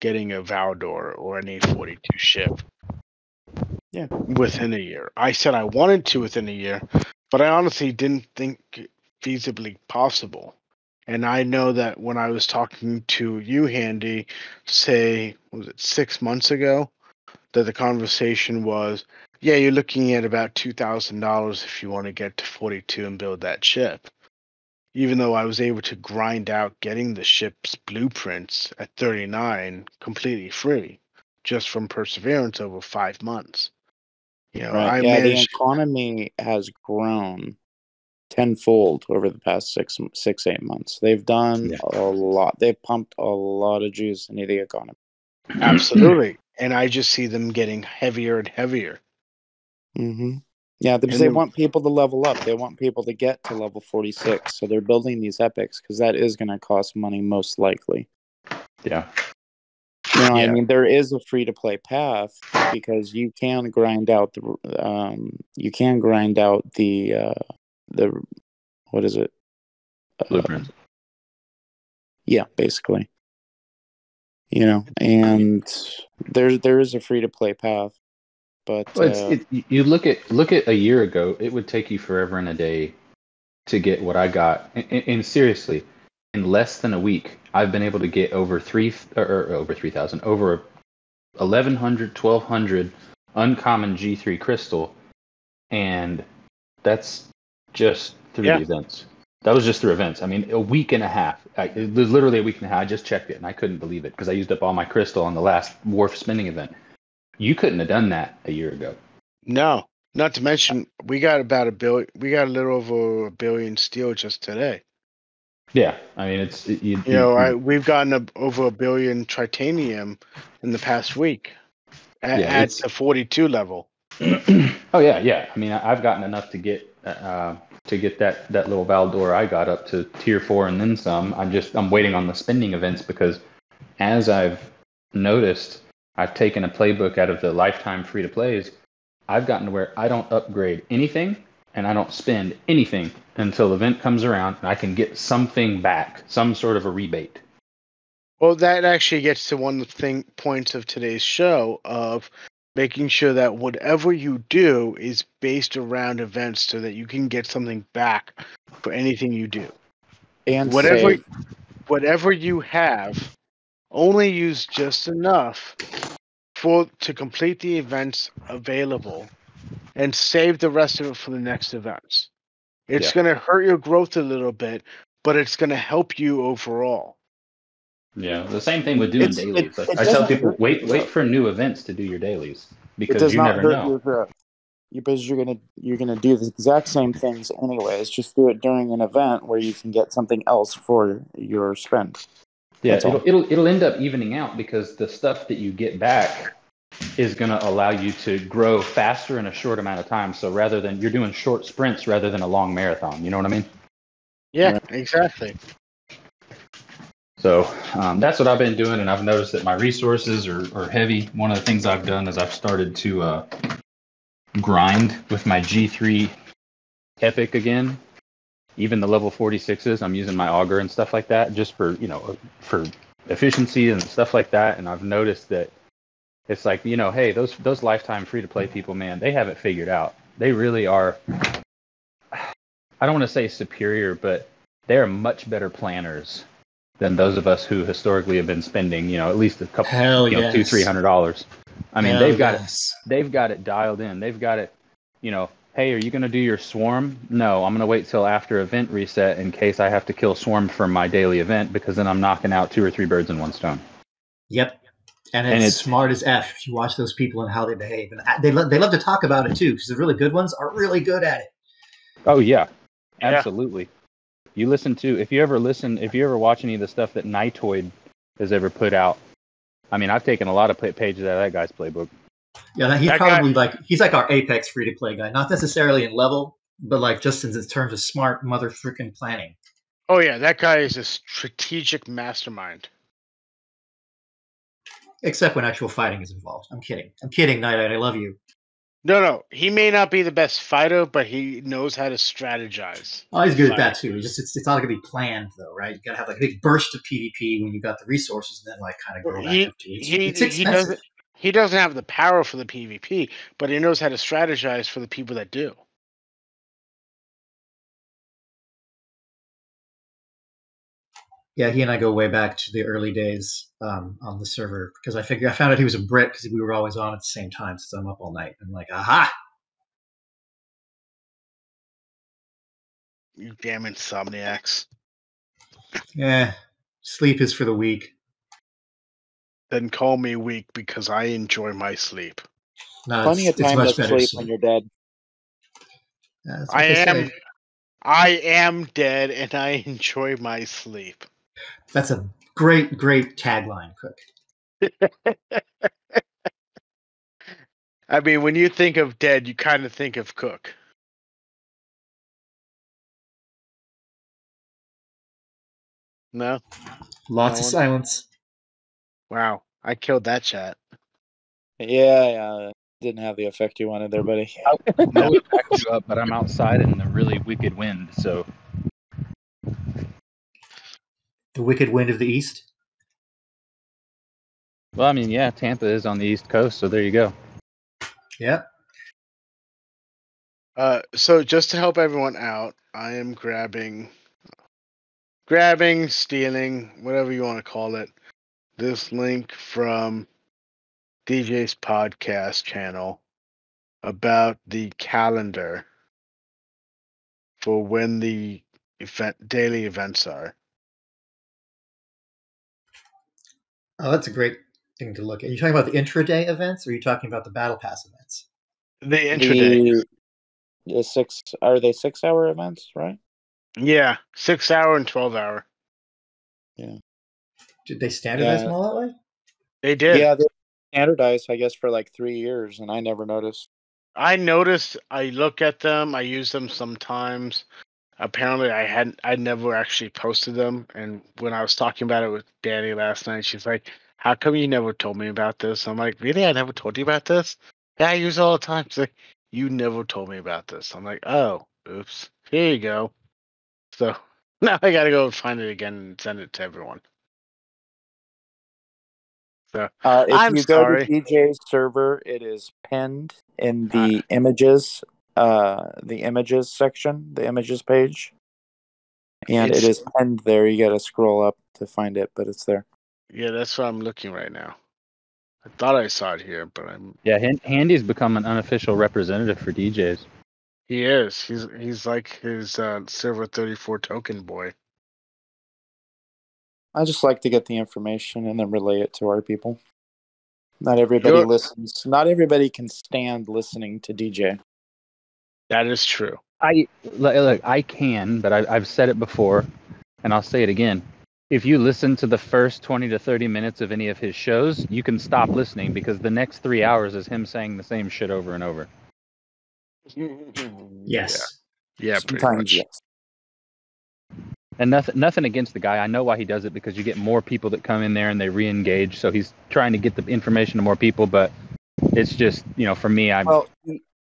getting a Valdor or an 842 ship. Yeah, within a year. I said I wanted to within a year, but I honestly didn't think it feasibly possible. And I know that when I was talking to you, Handy, say, was it 6 months ago, that the conversation was, yeah, you're looking at about $2,000 if you want to get to 42 and build that ship. Even though I was able to grind out getting the ship's blueprints at 39 completely free, just from Perseverance over 5 months. Right. The economy has grown tenfold over the past 8 months. They've done a lot. They've pumped a lot of juice into the economy. Absolutely. And I just see them getting heavier and heavier. Mm-hmm. Yeah, because they want people to level up. They want people to get to level 46. So they're building these epics because that is going to cost money most likely. Yeah. I mean, there is a free-to-play path because you can grind out the what is it? Blueprint. Yeah, basically. And there is a free-to-play path, but you look at a year ago, it would take you forever and a day to get what I got, and seriously. In less than a week, I've been able to get over 3,000, over 1,100, 1,200 uncommon G3 crystal, and that's just through the events. That was just through events. I mean, a week and a half. It was literally a week and a half. I just checked it, and I couldn't believe it because I used up all my crystal on the last Wharf spending event. You couldn't have done that a year ago. No, not to mention we got about $1 billion. We got a little over $1 billion steel just today. Yeah, I mean we've gotten over $1 billion titanium in the past week at the 42 level. Oh yeah. I mean, I've gotten enough to get that little Valdor I got up to tier 4 and then some. I'm waiting on the spending events because, as I've noticed, I've taken a playbook out of the lifetime free to plays. I've gotten to where I don't upgrade anything and I don't spend anything until the event comes around and I can get something back, some sort of a rebate. Well, that actually gets to one of the points of today's show of making sure that whatever you do is based around events so that you can get something back for anything you do. And whatever you have, only use just enough to complete the events available and save the rest of it for the next events. It's going to hurt your growth a little bit, but it's going to help you overall. Yeah, the same thing with doing dailies. I tell people, wait for new events to do your dailies because you never know. Your growth. Because you're gonna do the exact same things anyways. Just do it during an event where you can get something else for your spend. Yeah, it'll end up evening out because the stuff that you get back is going to allow you to grow faster in a short amount of time. So rather than you're doing short sprints rather than a long marathon, you know what I mean? Yeah, exactly. So that's what I've been doing, and I've noticed that my resources are heavy. One of the things I've done is I've started to grind with my G3 Epic again. Even the level 46s, I'm using my auger and stuff like that just for, for efficiency and stuff like that. And I've noticed that it's like, hey, those lifetime free-to-play people, man, they have it figured out. They really are, I don't want to say superior, but they're much better planners than those of us who historically have been spending, at least a couple, $200-$300. I mean, they've got it dialed in. They've got it, hey, are you going to do your swarm? No, I'm going to wait till after event reset in case I have to kill swarm for my daily event, because then I'm knocking out 2 or 3 birds in one stone. Yep. And it's smart as F if you watch those people and how they behave. And they love to talk about it too, because the really good ones are really good at it. Oh, yeah. Absolutely. You listen to, if you ever watch any of the stuff that Nightoid has ever put out, I mean, I've taken a lot of pages out of that guy's playbook. Yeah, he's probably he's like our Apex free-to-play guy. Not necessarily in level, but like just in terms of smart mother freaking planning. Oh, yeah, that guy is a strategic mastermind. Except when actual fighting is involved. I'm kidding, Night-Eyed, I love you. No, he may not be the best fighter, but he knows how to strategize. Oh, he's good at that too. It's not going to be planned though, right? You got to have like a big burst of PvP when you got the resources, and then like kind of go back up to it's expensive. He doesn't have the power for the PvP, but he knows how to strategize for the people that do. Yeah, he and I go way back to the early days on the server, because I found out he was a Brit because we were always on at the same time since I'm up all night. I'm like, aha! You damn insomniacs. Yeah, sleep is for the weak. Then call me weak because I enjoy my sleep. No, plenty of time to sleep when you're dead. I am dead and I enjoy my sleep. That's a great tagline, Cook. I mean, when you think of dead, you kind of think of Cook. No? Lots of silence. Wow, I killed that chat. Yeah, didn't have the effect you wanted there, buddy. I would back you up, but I'm outside in the really wicked wind, so. The wicked wind of the east? Well, I mean, yeah, Tampa is on the East Coast, so there you go. Yeah. So just to help everyone out, I am grabbing, stealing, whatever you want to call it, this link from DJ's podcast channel about the calendar for when the daily events are. Oh, that's a great thing to look at. Are you talking about the intraday events, or are you talking about the battle pass events? The intraday. Are they 6-hour events, right? Yeah, 6-hour and 12-hour. Yeah. Did they standardize them all that way? They did. Yeah, they standardized, I guess, for like 3 years, and I never noticed. I noticed. I look at them. I use them sometimes. Apparently, I never actually posted them. And when I was talking about it with Danny last night, she's like, "How come you never told me about this?" I'm like, "Really? I never told you about this? Yeah, I use it all the time." She's like, "You never told me about this." I'm like, "Oh, oops. Here you go." So now I gotta go find it again and send it to everyone. So if you go to DJ's server, it is pinned in the images section, the images page, and it is pinned there. You got to scroll up to find it, but it's there. Yeah, that's what I'm looking right now. I thought I saw it here, but I'm. Yeah, Handy's become an unofficial representative for DJs. He is. He's like his Server 34 token boy. I just like to get the information and then relay it to our people. Not everybody listens. Not everybody can stand listening to DJ. That is true. I can, but I've said it before, and I'll say it again. If you listen to the first 20 to 30 minutes of any of his shows, you can stop listening because the next 3 hours is him saying the same shit over and over. Yes. Yeah, pretty much. Yes. And nothing against the guy. I know why he does it, because you get more people that come in there and they re-engage. So he's trying to get the information to more people. But it's just, for me, Well,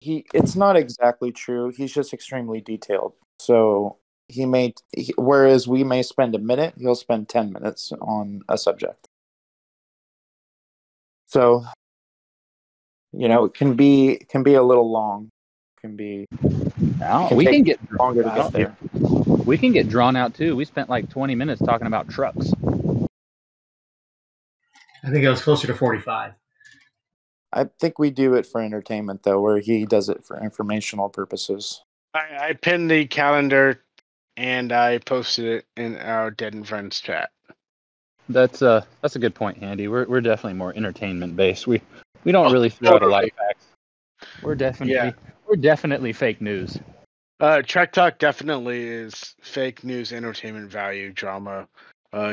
it's not exactly true. He's just extremely detailed. So whereas we may spend a minute, he'll spend 10 minutes on a subject. So, it can be a little long. we can get longer to get there. We can get drawn out too. We spent like 20 minutes talking about trucks. I think it was closer to 45. I think we do it for entertainment, though, where he does it for informational purposes. I pinned the calendar and I posted it in our Dead and Friends chat. That's a good point, Andy. We're definitely more entertainment based. We don't really throw out a lot of facts. We're definitely fake news. Trek Talk definitely is fake news, entertainment value, drama,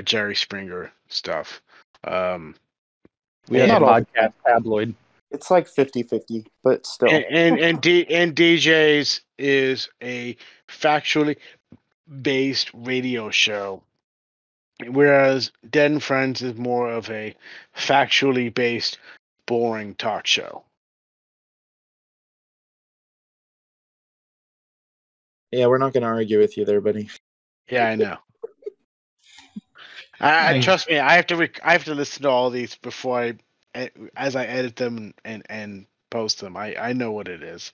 Jerry Springer stuff. We have a podcast tabloid. It's like 50-50, but still. And DJ's is a factually based radio show, whereas Dead and Friends is more of a factually based, boring talk show. Yeah, we're not going to argue with you there, buddy. Yeah, I know. Trust me, I have to listen to all these before as I edit them and post them. I know what it is.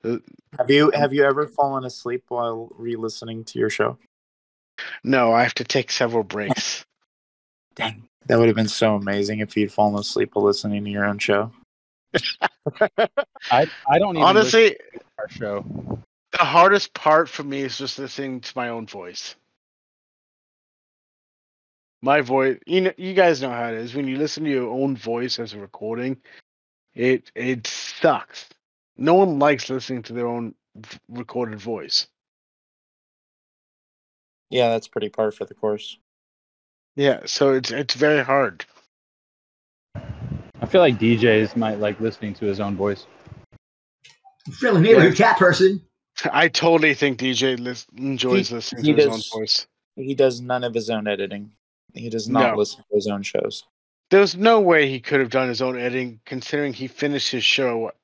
Have you ever fallen asleep while re-listening to your show? No, I have to take several breaks. Dang, that would have been so amazing if you'd fallen asleep while listening to your own show. I don't even honestly listen to our show. The hardest part for me is just listening to my own voice. My voice, you guys know how it is. When you listen to your own voice as a recording, it sucks. No one likes listening to their own recorded voice. Yeah, that's pretty par for the course. Yeah, so it's very hard. I feel like DJs might like listening to his own voice. Friendly neighborhood cat person. I totally think DJ enjoys listening to his own voice. He does none of his own editing. He does not listen to his own shows. There's no way he could have done his own editing, considering he finished his show at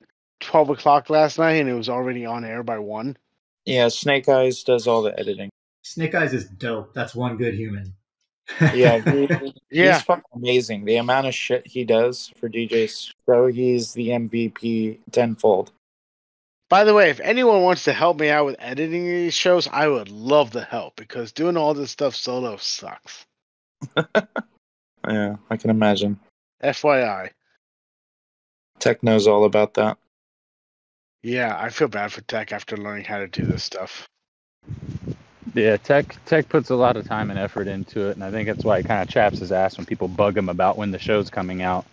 12 o'clock last night and it was already on air by 1. Yeah, Snake Eyes does all the editing. Snake Eyes is dope. That's one good human. Yeah, he's fucking amazing. The amount of shit he does for DJ's show, he's the MVP tenfold. By the way, if anyone wants to help me out with editing these shows, I would love the help because doing all this stuff solo sucks. Yeah, I can imagine. FYI. Tech knows all about that. Yeah, I feel bad for Tech after learning how to do this stuff. Yeah, Tech puts a lot of time and effort into it, and I think that's why he kind of chaps his ass when people bug him about when the show's coming out.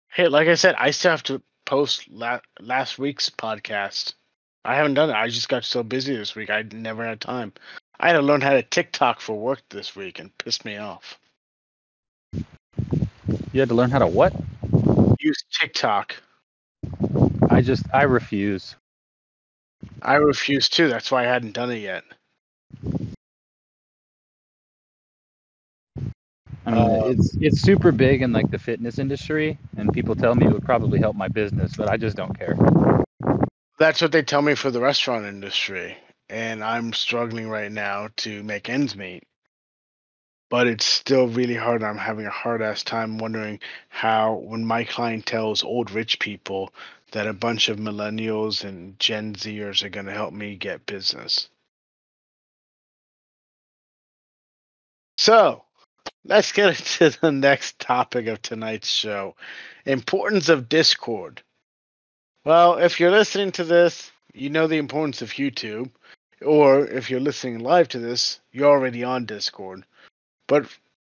Hey, like I said, I still have to post last week's podcast. I haven't done it. I just got so busy this week. I never had time. I had to learn how to TikTok for work this week and pissed me off. You had to learn how to what? Use TikTok. I refuse. I refuse too. That's why I hadn't done it yet. I mean, it's super big in like the fitness industry, and people tell me it would probably help my business, but I just don't care. That's what they tell me for the restaurant industry, and I'm struggling right now to make ends meet. But it's still really hard. I'm having a hard-ass time wondering how, when my clientele is old rich people, that a bunch of millennials and Gen Zers are going to help me get business. So, let's get into the next topic of tonight's show. Importance of Discord. Well, if you're listening to this, you know the importance of YouTube. Or if you're listening live to this, you're already on Discord. But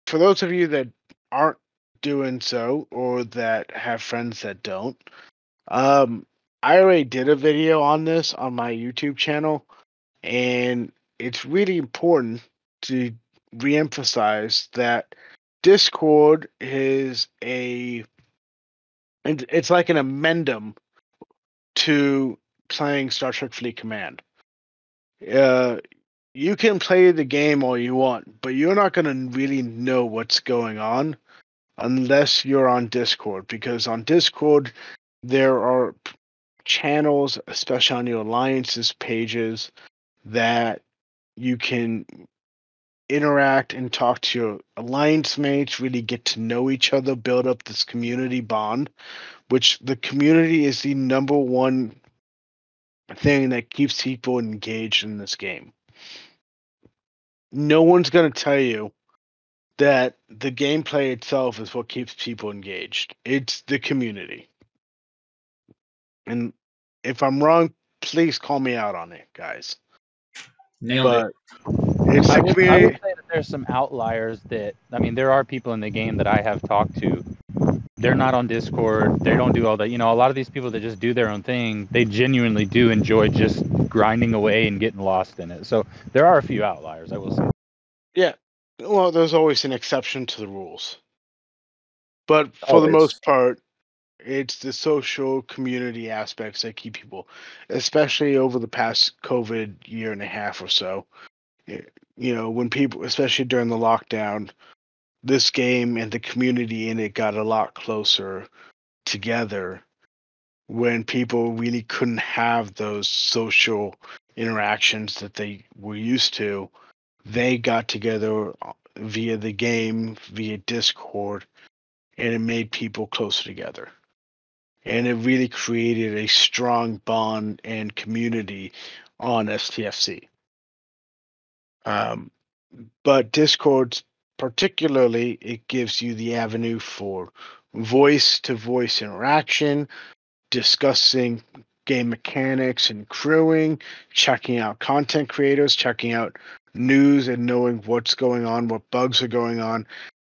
for those of you that aren't doing so, or that have friends that don't, I already did a video on this on my YouTube channel, and it's really important to reemphasize that Discord is it's like an amendum to playing Star Trek Fleet Command. you can play the game all you want, but you're not going to really know what's going on unless you're on Discord, because on Discord there are channels, especially on your alliances pages, that you can interact and talk to your alliance mates, really get to know each other, build up this community bond, which the community is the number one thing that keeps people engaged in this game. No one's going to tell you that the gameplay itself is what keeps people engaged. It's the community. And if I'm wrong, please call me out on it, guys. Nailed But it. it's I the would community. say that there's some outliers that, I mean, there are people in the game that I have talked to. They're not on Discord. They don't do all that. You know, a lot of these people that just do their own thing, they genuinely do enjoy just grinding away and getting lost in it. So there are a few outliers, I will say. Yeah. Well, there's always an exception to the rules. But for the Always. most part, it's the social community aspects that keep people, especially over the past COVID year and a half or so. You know, when people, especially during the lockdown, this game and the community in it got a lot closer together when people really couldn't have those social interactions that they were used to. They got together via the game, via Discord, and it made people closer together. And it really created a strong bond and community on STFC. But Discord, particularly, it gives you the avenue for voice-to-voice interaction, discussing game mechanics and crewing, checking out content creators, checking out news and knowing what's going on, what bugs are going on,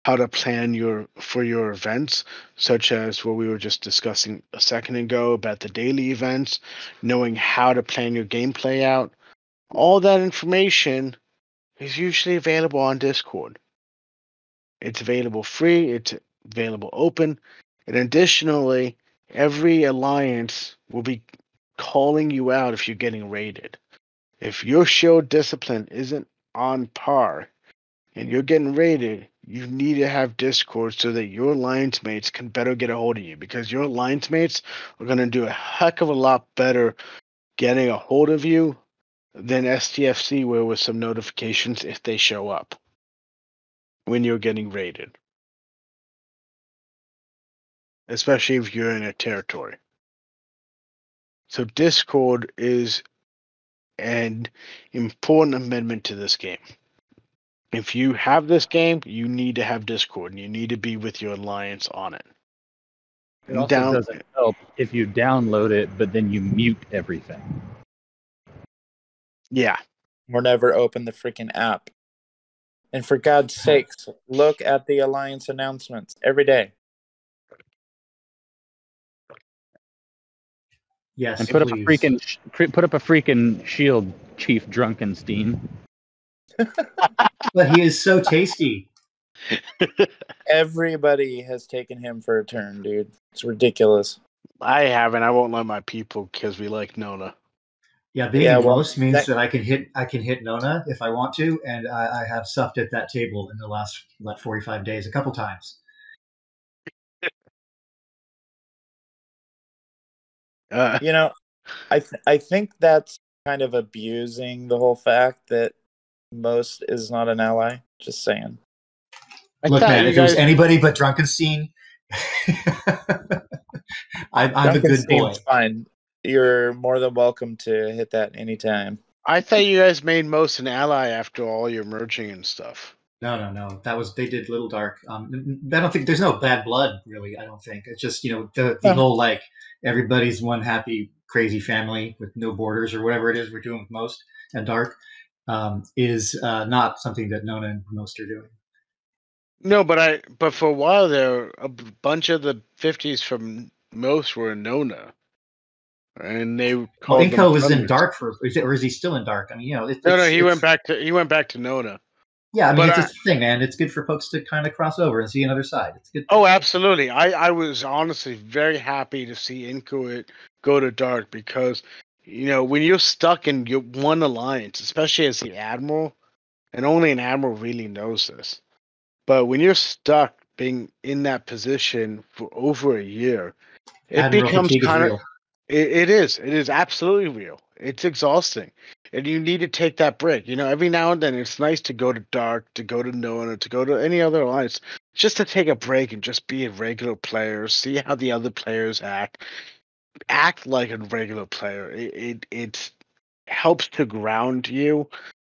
how to plan for your events, such as what we were just discussing a second ago about the daily events, knowing how to plan your gameplay out. All that information is usually available on Discord. It's available free, it's available open, and additionally, every alliance will be calling you out if you're getting raided. If your shield discipline isn't on par and you're getting raided, you need to have Discord so that your alliance mates can better get a hold of you, because your alliance mates are going to do a heck of a lot better getting a hold of you than STFC will with some notifications if they show up when you're getting raided, especially if you're in a territory. So Discord is an important amendment to this game. If you have this game, you need to have Discord, and you need to be with your alliance on it. It also doesn't help if you download it, but then you mute everything. Yeah. Or never open the freaking app. And for God's sakes, look at the Alliance announcements every day. Yes, And put please. up a freaking shield, Chief Drunkenstein. But he is so tasty. Everybody has taken him for a turn, dude. It's ridiculous. I haven't. I won't let my people because we like Nona. Yeah, being in most means that I can hit Nona if I want to, and I have supped at that table in the last 45 days a couple times. You know, I think that's kind of abusing the whole fact that most is not an ally. Just saying. Look, man, if it was anybody but Drunkenstein, I'm a good boy. Fine. You're more than welcome to hit that anytime. I thought you guys made most an ally after all your merging and stuff. No. They did Little Dark. I don't think there's no bad blood, really. I don't think it's just the whole like everybody's one happy crazy family with no borders or whatever it is we're doing with most and Dark is not something that Nona and most are doing. No, but for a while there, a bunch of the 50s from most were in Nona, and they called Inko was in Dark or is he still in Dark? I mean, no, he went back to Nona. Yeah, I mean, it's just a thing, man. It's good for folks to kind of cross over and see another side. It's good. Oh, absolutely. I was honestly very happy to see Inko go to Dark, because when you're stuck in your one alliance, especially as the admiral, and only an admiral really knows this, but when you're stuck being in that position for over a year, it Admiral becomes fatigue is kind of real. it is absolutely real. It's exhausting, and you need to take that break. Every now and then it's nice to go to Dark, to go to Nona, to go to any other alliance, just to take a break and just be a regular player, see how the other players act like a regular player. It helps to ground you,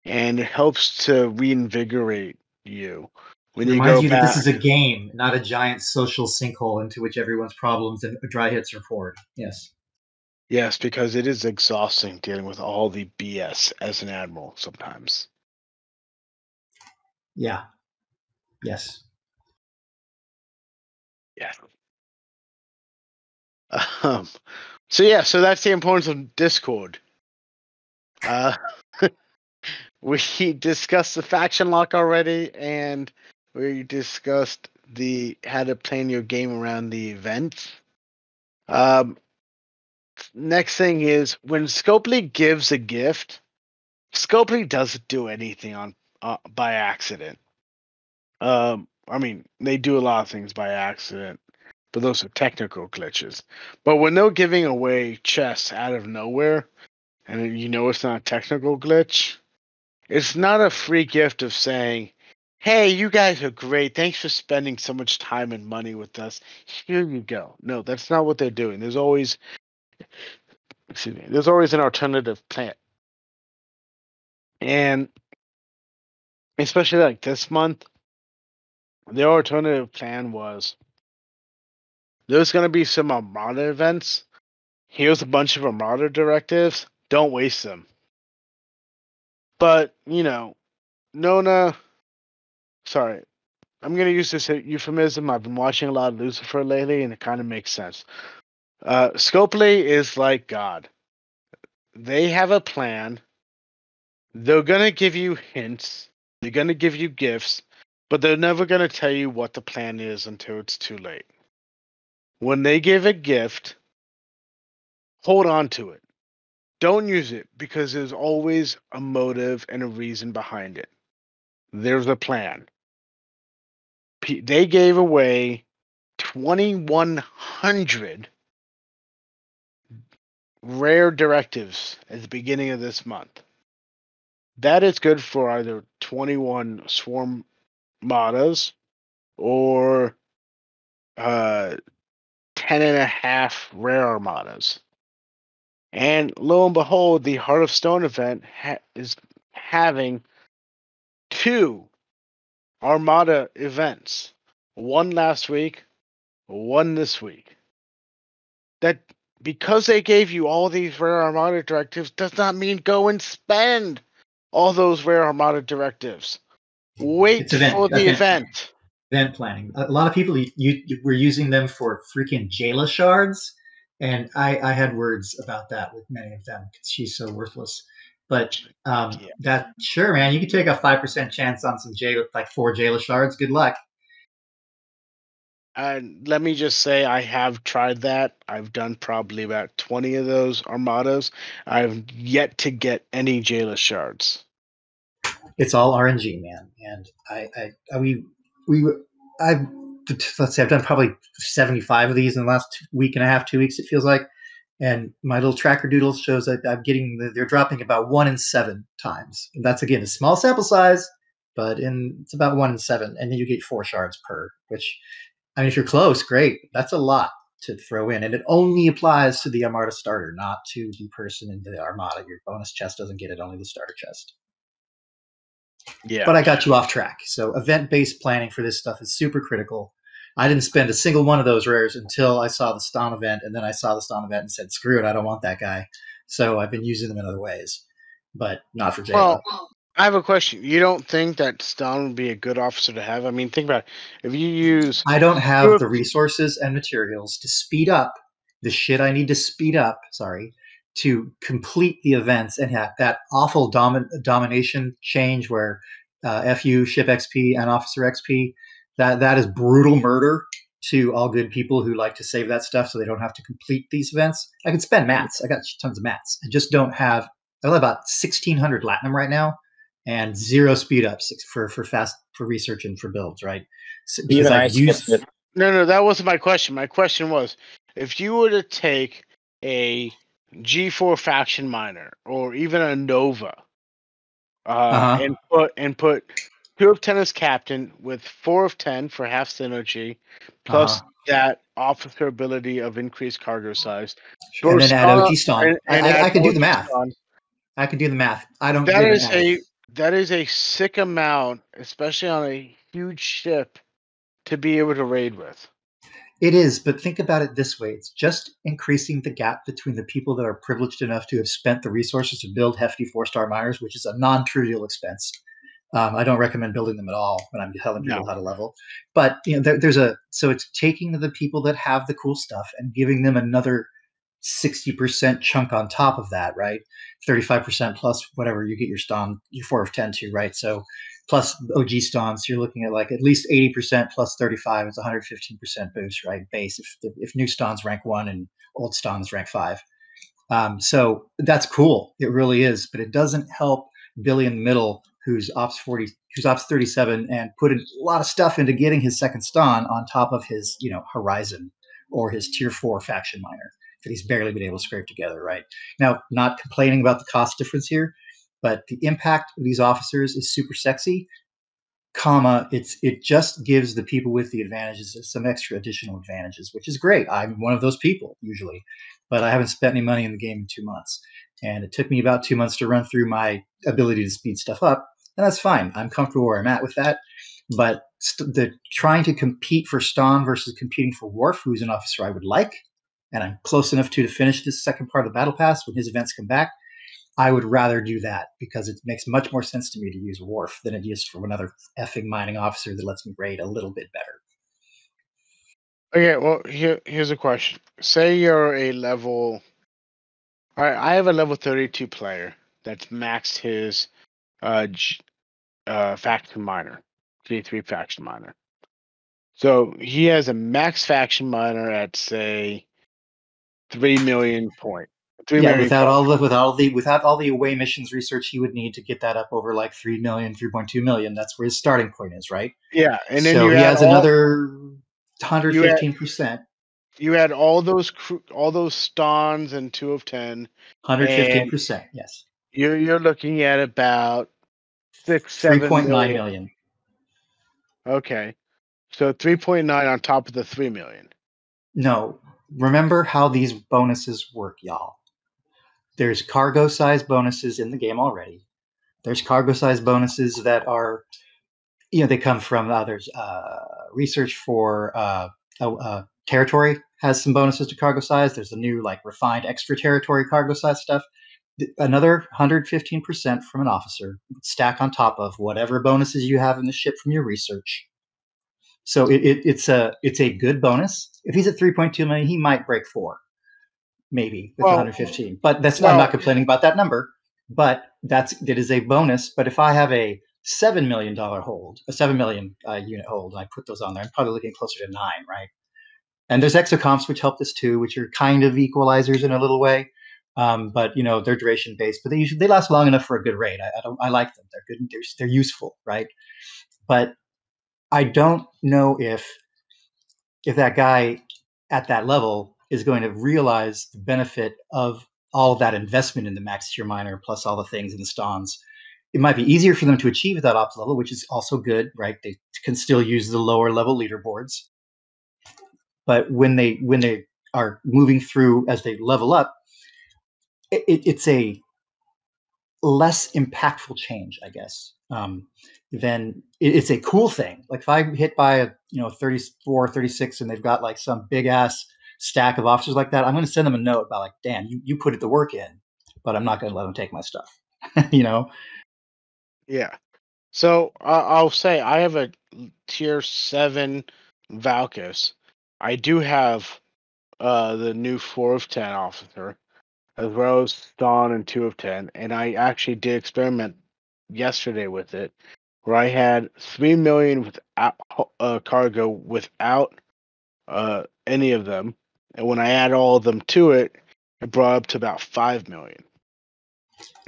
and it helps to reinvigorate you when It you reminds go you that this back. is a game, not a giant social sinkhole into which everyone's problems and dry hits are poured. Yes. Yes, because it is exhausting dealing with all the BS as an admiral sometimes. Yeah. Yes. Yeah. Um, so that's the importance of Discord. Uh, we discussed the faction lock already, and we discussed how to plan your game around the events. Next thing is when Scopely gives a gift, Scopely doesn't do anything on by accident. I mean, they do a lot of things by accident, but those are technical glitches. But when they're giving away chests out of nowhere, and it's not a technical glitch, it's not a free gift of saying, "Hey, you guys are great. Thanks for spending so much time and money with us. Here you go." No, that's not what they're doing. There's always an alternative plan. And especially like this month, the alternative plan was there's going to be some Armada events. Here's a bunch of Armada directives. Don't waste them. But, Nona, sorry, I'm going to use this euphemism. I've been watching a lot of Lucifer lately, and it kind of makes sense. Scopely is like God. They have a plan. They're going to give you hints. They're going to give you gifts, but they're never going to tell you what the plan is until it's too late. When they give a gift, hold on to it. Don't use it because there's always a motive and a reason behind it. There's a plan. They gave away 2,100 rare directives at the beginning of this month. That is good for either 21 swarm Madas or 10.5 rare armadas. And lo and behold, the Heart of Stone event is having 2 Armada events. One last week, one this week. That because they gave you all these rare Armada directives does not mean go and spend all those rare Armada directives. Wait for the event. Event planning. A lot of people were using them for freaking Jayla shards, and I had words about that with many of them because she's so worthless. But that sure, man, you could take a 5% chance on some like 4 Jayla shards. Good luck. Let me just say, I have tried that. I've done probably about 20 of those Armadas. I've yet to get any Jayla shards. It's all RNG, man. And let's say I've done probably 75 of these in the last week and a half, 2 weeks. It feels like, and my little tracker doodle shows that they're dropping about 1 in 7 times. And that's again a small sample size, but it's about 1 in 7, and then you get 4 shards per. Which, I mean, if you're close, great. That's a lot to throw in, and it only applies to the Armada starter, not to the person in the Armada. Your bonus chest doesn't get it; only the starter chest. Yeah. But I got you off track. So event-based planning for this stuff is super critical. I didn't spend a single one of those rares until I saw the Ston event, and then I saw the Ston event and said, screw it, I don't want that guy. So I've been using them in other ways, but not for Jayla. Well, I have a question. You don't think that Ston would be a good officer to have? I mean, think about it. If you use... I don't have the resources and materials to speed up the shit I need to speed up, to complete the events and have that awful domination change where FU, ship XP, and officer XP, that is brutal murder. to all good people who like to save that stuff so they don't have to complete these events. I can spend mats. I got tons of mats. I just don't have. I have about 1,600 Latinum right now, and 0 speed ups for research and for builds. Right, so, because Even I I've used. skipped it. No, that wasn't my question. My question was, if you were to take a G4 faction miner or even a Nova, and put 2 of 10 as captain with 4 of 10 for half synergy, plus that officer ability of increased cargo size, and then add OG Stomp. and I can do the OG math. Stomp. I can do the math. I don't. That is a sick amount, especially on a huge ship, to be able to raid with. It is, but think about it this way. It's just increasing the gap between the people that are privileged enough to have spent the resources to build hefty 4-star miners, which is a non-trivial expense. I don't recommend building them at all when I'm telling people how to level. But so it's taking the people that have the cool stuff and giving them another 60% chunk on top of that, right? 35% plus whatever you get your 4 of 10 to, right? So plus OG stomps, you're looking at like at least 80% plus 35 is 115% boost, right? Base if new stomps rank 1 and old stomps rank 5. So that's cool. It really is, but it doesn't help Billy in the middle, who's ops 37 and put a lot of stuff into getting his second ston on top of his, Horizon or his tier 4 faction miner that he's barely been able to scrape together, right? Now, not complaining about the cost difference here, but the impact of these officers is super sexy, it just gives the people with the advantages some extra additional advantages, which is great. I'm one of those people usually, but I haven't spent any money in the game in 2 months. And it took me about 2 months to run through my ability to speed stuff up. And that's fine. I'm comfortable where I'm at with that. But the trying to compete for Ston versus competing for Worf, who's an officer I would like, and I'm close enough to finish this second part of the Battle Pass when his events come back, I would rather do that because it makes much more sense to me to use Worf than it is for another effing mining officer that lets me raid a little bit better. Okay, well, here's a question. Say you're a level... All right, I have a level 32 player that's maxed his faction miner, G3 faction miner. So he has a max faction miner at, say, 3 million point. 3 million without all the away missions research he would need to get that up over like 3 million, 3.2 million. That's where his starting point is, right? Yeah, and then so he has another 115%. You had all those stons and 2 of 10. 115%, yes. You're looking at about 3.9 million. Okay, so 3.9 on top of the 3 million. No, remember how these bonuses work, y'all. There's cargo size bonuses in the game already. There's cargo size bonuses that are, they come from others. Research for territory has some bonuses to cargo size. There's the new refined extra territory cargo size stuff. Another 115% from an officer stack on top of whatever bonuses you have in the ship from your research. So it's a good bonus. If he's at 3.2 million, he might break 4. Maybe with 115, but I'm not complaining about that number. But it is a bonus. But if I have a $7 million hold, a 7 million unit hold, and I put those on there, I'm probably looking closer to 9, right? And there's exocomps which help this too, which are kind of equalizers in a little way, but they're duration based. But they last long enough for a good raid. I like them. They're good. They're useful, right? But I don't know if that guy at that level is going to realize the benefit of all of that investment in the max tier miner plus all the things in the stons. It might be easier for them to achieve at that ops level, which is also good, right? They can still use the lower level leaderboards. But when they are moving through as they level up, it's a less impactful change, I guess. Then it's a cool thing. Like if I hit by a 34, 36, and they've got some big ass stack of officers like that, I'm going to send them a note about damn, you put the work in, but I'm not going to let them take my stuff. Yeah. So I'll say I have a tier 7 Valkis. I do have the new 4 of 10 officer, as well as Ston and 2 of 10, and I actually did experiment yesterday with it, where I had 3 million without cargo without any of them. And when I add all of them to it, it brought up to about 5 million.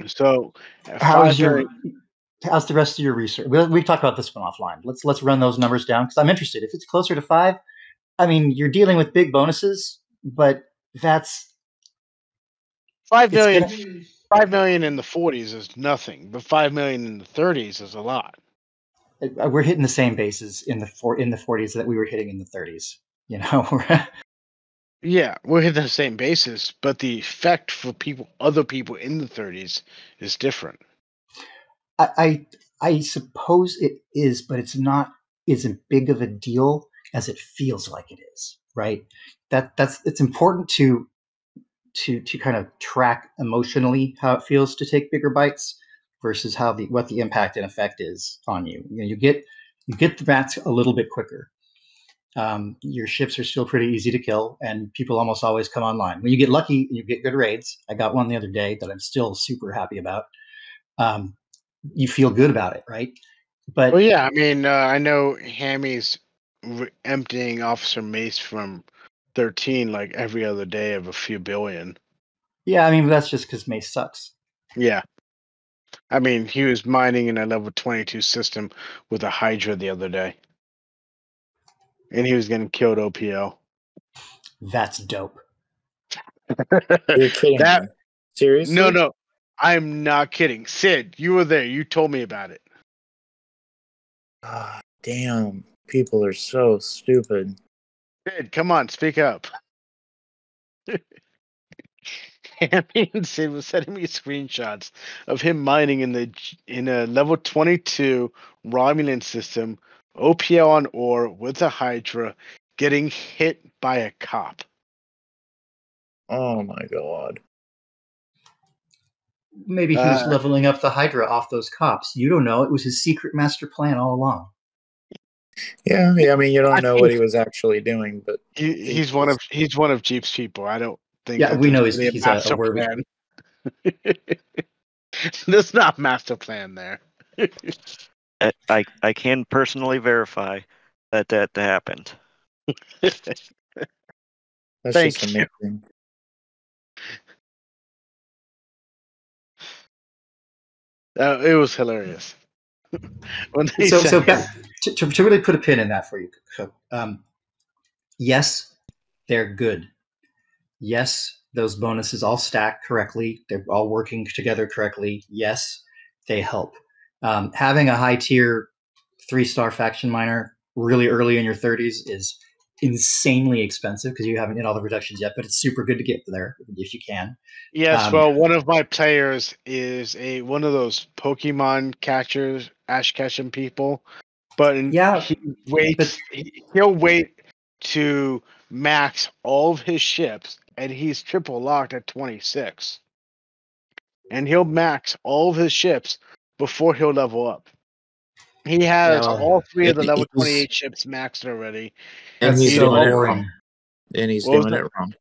So at How's 5 million, how's the rest of your research? We talked about this one offline. Let's run those numbers down because I'm interested. If it's closer to 5, I mean, you're dealing with big bonuses, but that's 5 it's million, gonna, 5 million in the 40s is nothing, but 5 million in the 30s is a lot. we're hitting the same bases in the 40s that we were hitting in the 30s. You know, Yeah, we're hitting the same basis, but the effect for other people in the 30s is different. I suppose it is, but it's not as big of a deal as it feels like it is, right? It's important to kind of track emotionally how it feels to take bigger bites versus what the impact and effect is on you. You know, you get the bats a little bit quicker. Your ships are still pretty easy to kill, and people almost always come online. When you get lucky and you get good raids, I got one the other day that I'm still super happy about. You feel good about it, right? But Well, yeah, I mean, I know Hammy's emptying Officer Mace from 13 like every other day of a few billion. yeah, I mean, that's just because Mace sucks. Yeah. I mean, he was mining in a level 22 system with a Hydra the other day. And he was getting killed OPL. That's dope. You're kidding That me. Seriously? No. I'm not kidding. Sid, you were there. You told me about it. Ah, damn. People are so stupid. Sid, come on, speak up. Hammy and Sid was sending me screenshots of him mining in a level 22 Romulan system, OPL on ore with a Hydra, getting hit by a cop. Oh my god. Maybe he was leveling up the Hydra off those cops. You don't know. It was his secret master plan all along. Yeah. I mean, you don't know what he was actually doing, but he's one of Jeep's people. I don't think. Yeah, that we know there's really he's a master a worthy. plan. There's not master plan there. I can personally verify that happened. that's Thank just you. amazing. It was hilarious. When they So said, back, to really put a pin in that for you. So, yes, they're good. Yes, those bonuses all stack correctly. They're all working together correctly. Yes, they help. Having a high tier 3-star faction miner really early in your 30s is insanely expensive because you haven't hit all the reductions yet, but it's super good to get there if you can. yes, well, one of my players is one of those Pokemon catchers, Ash Ketchum people, but Yeah, he'll wait to max all of his ships, and he's triple locked at 26. And he'll max all of his ships before he'll level up. He has all 3 of the level 28 ships maxed already. And that's he's so doing it boring. wrong. And he's What was doing it wrong.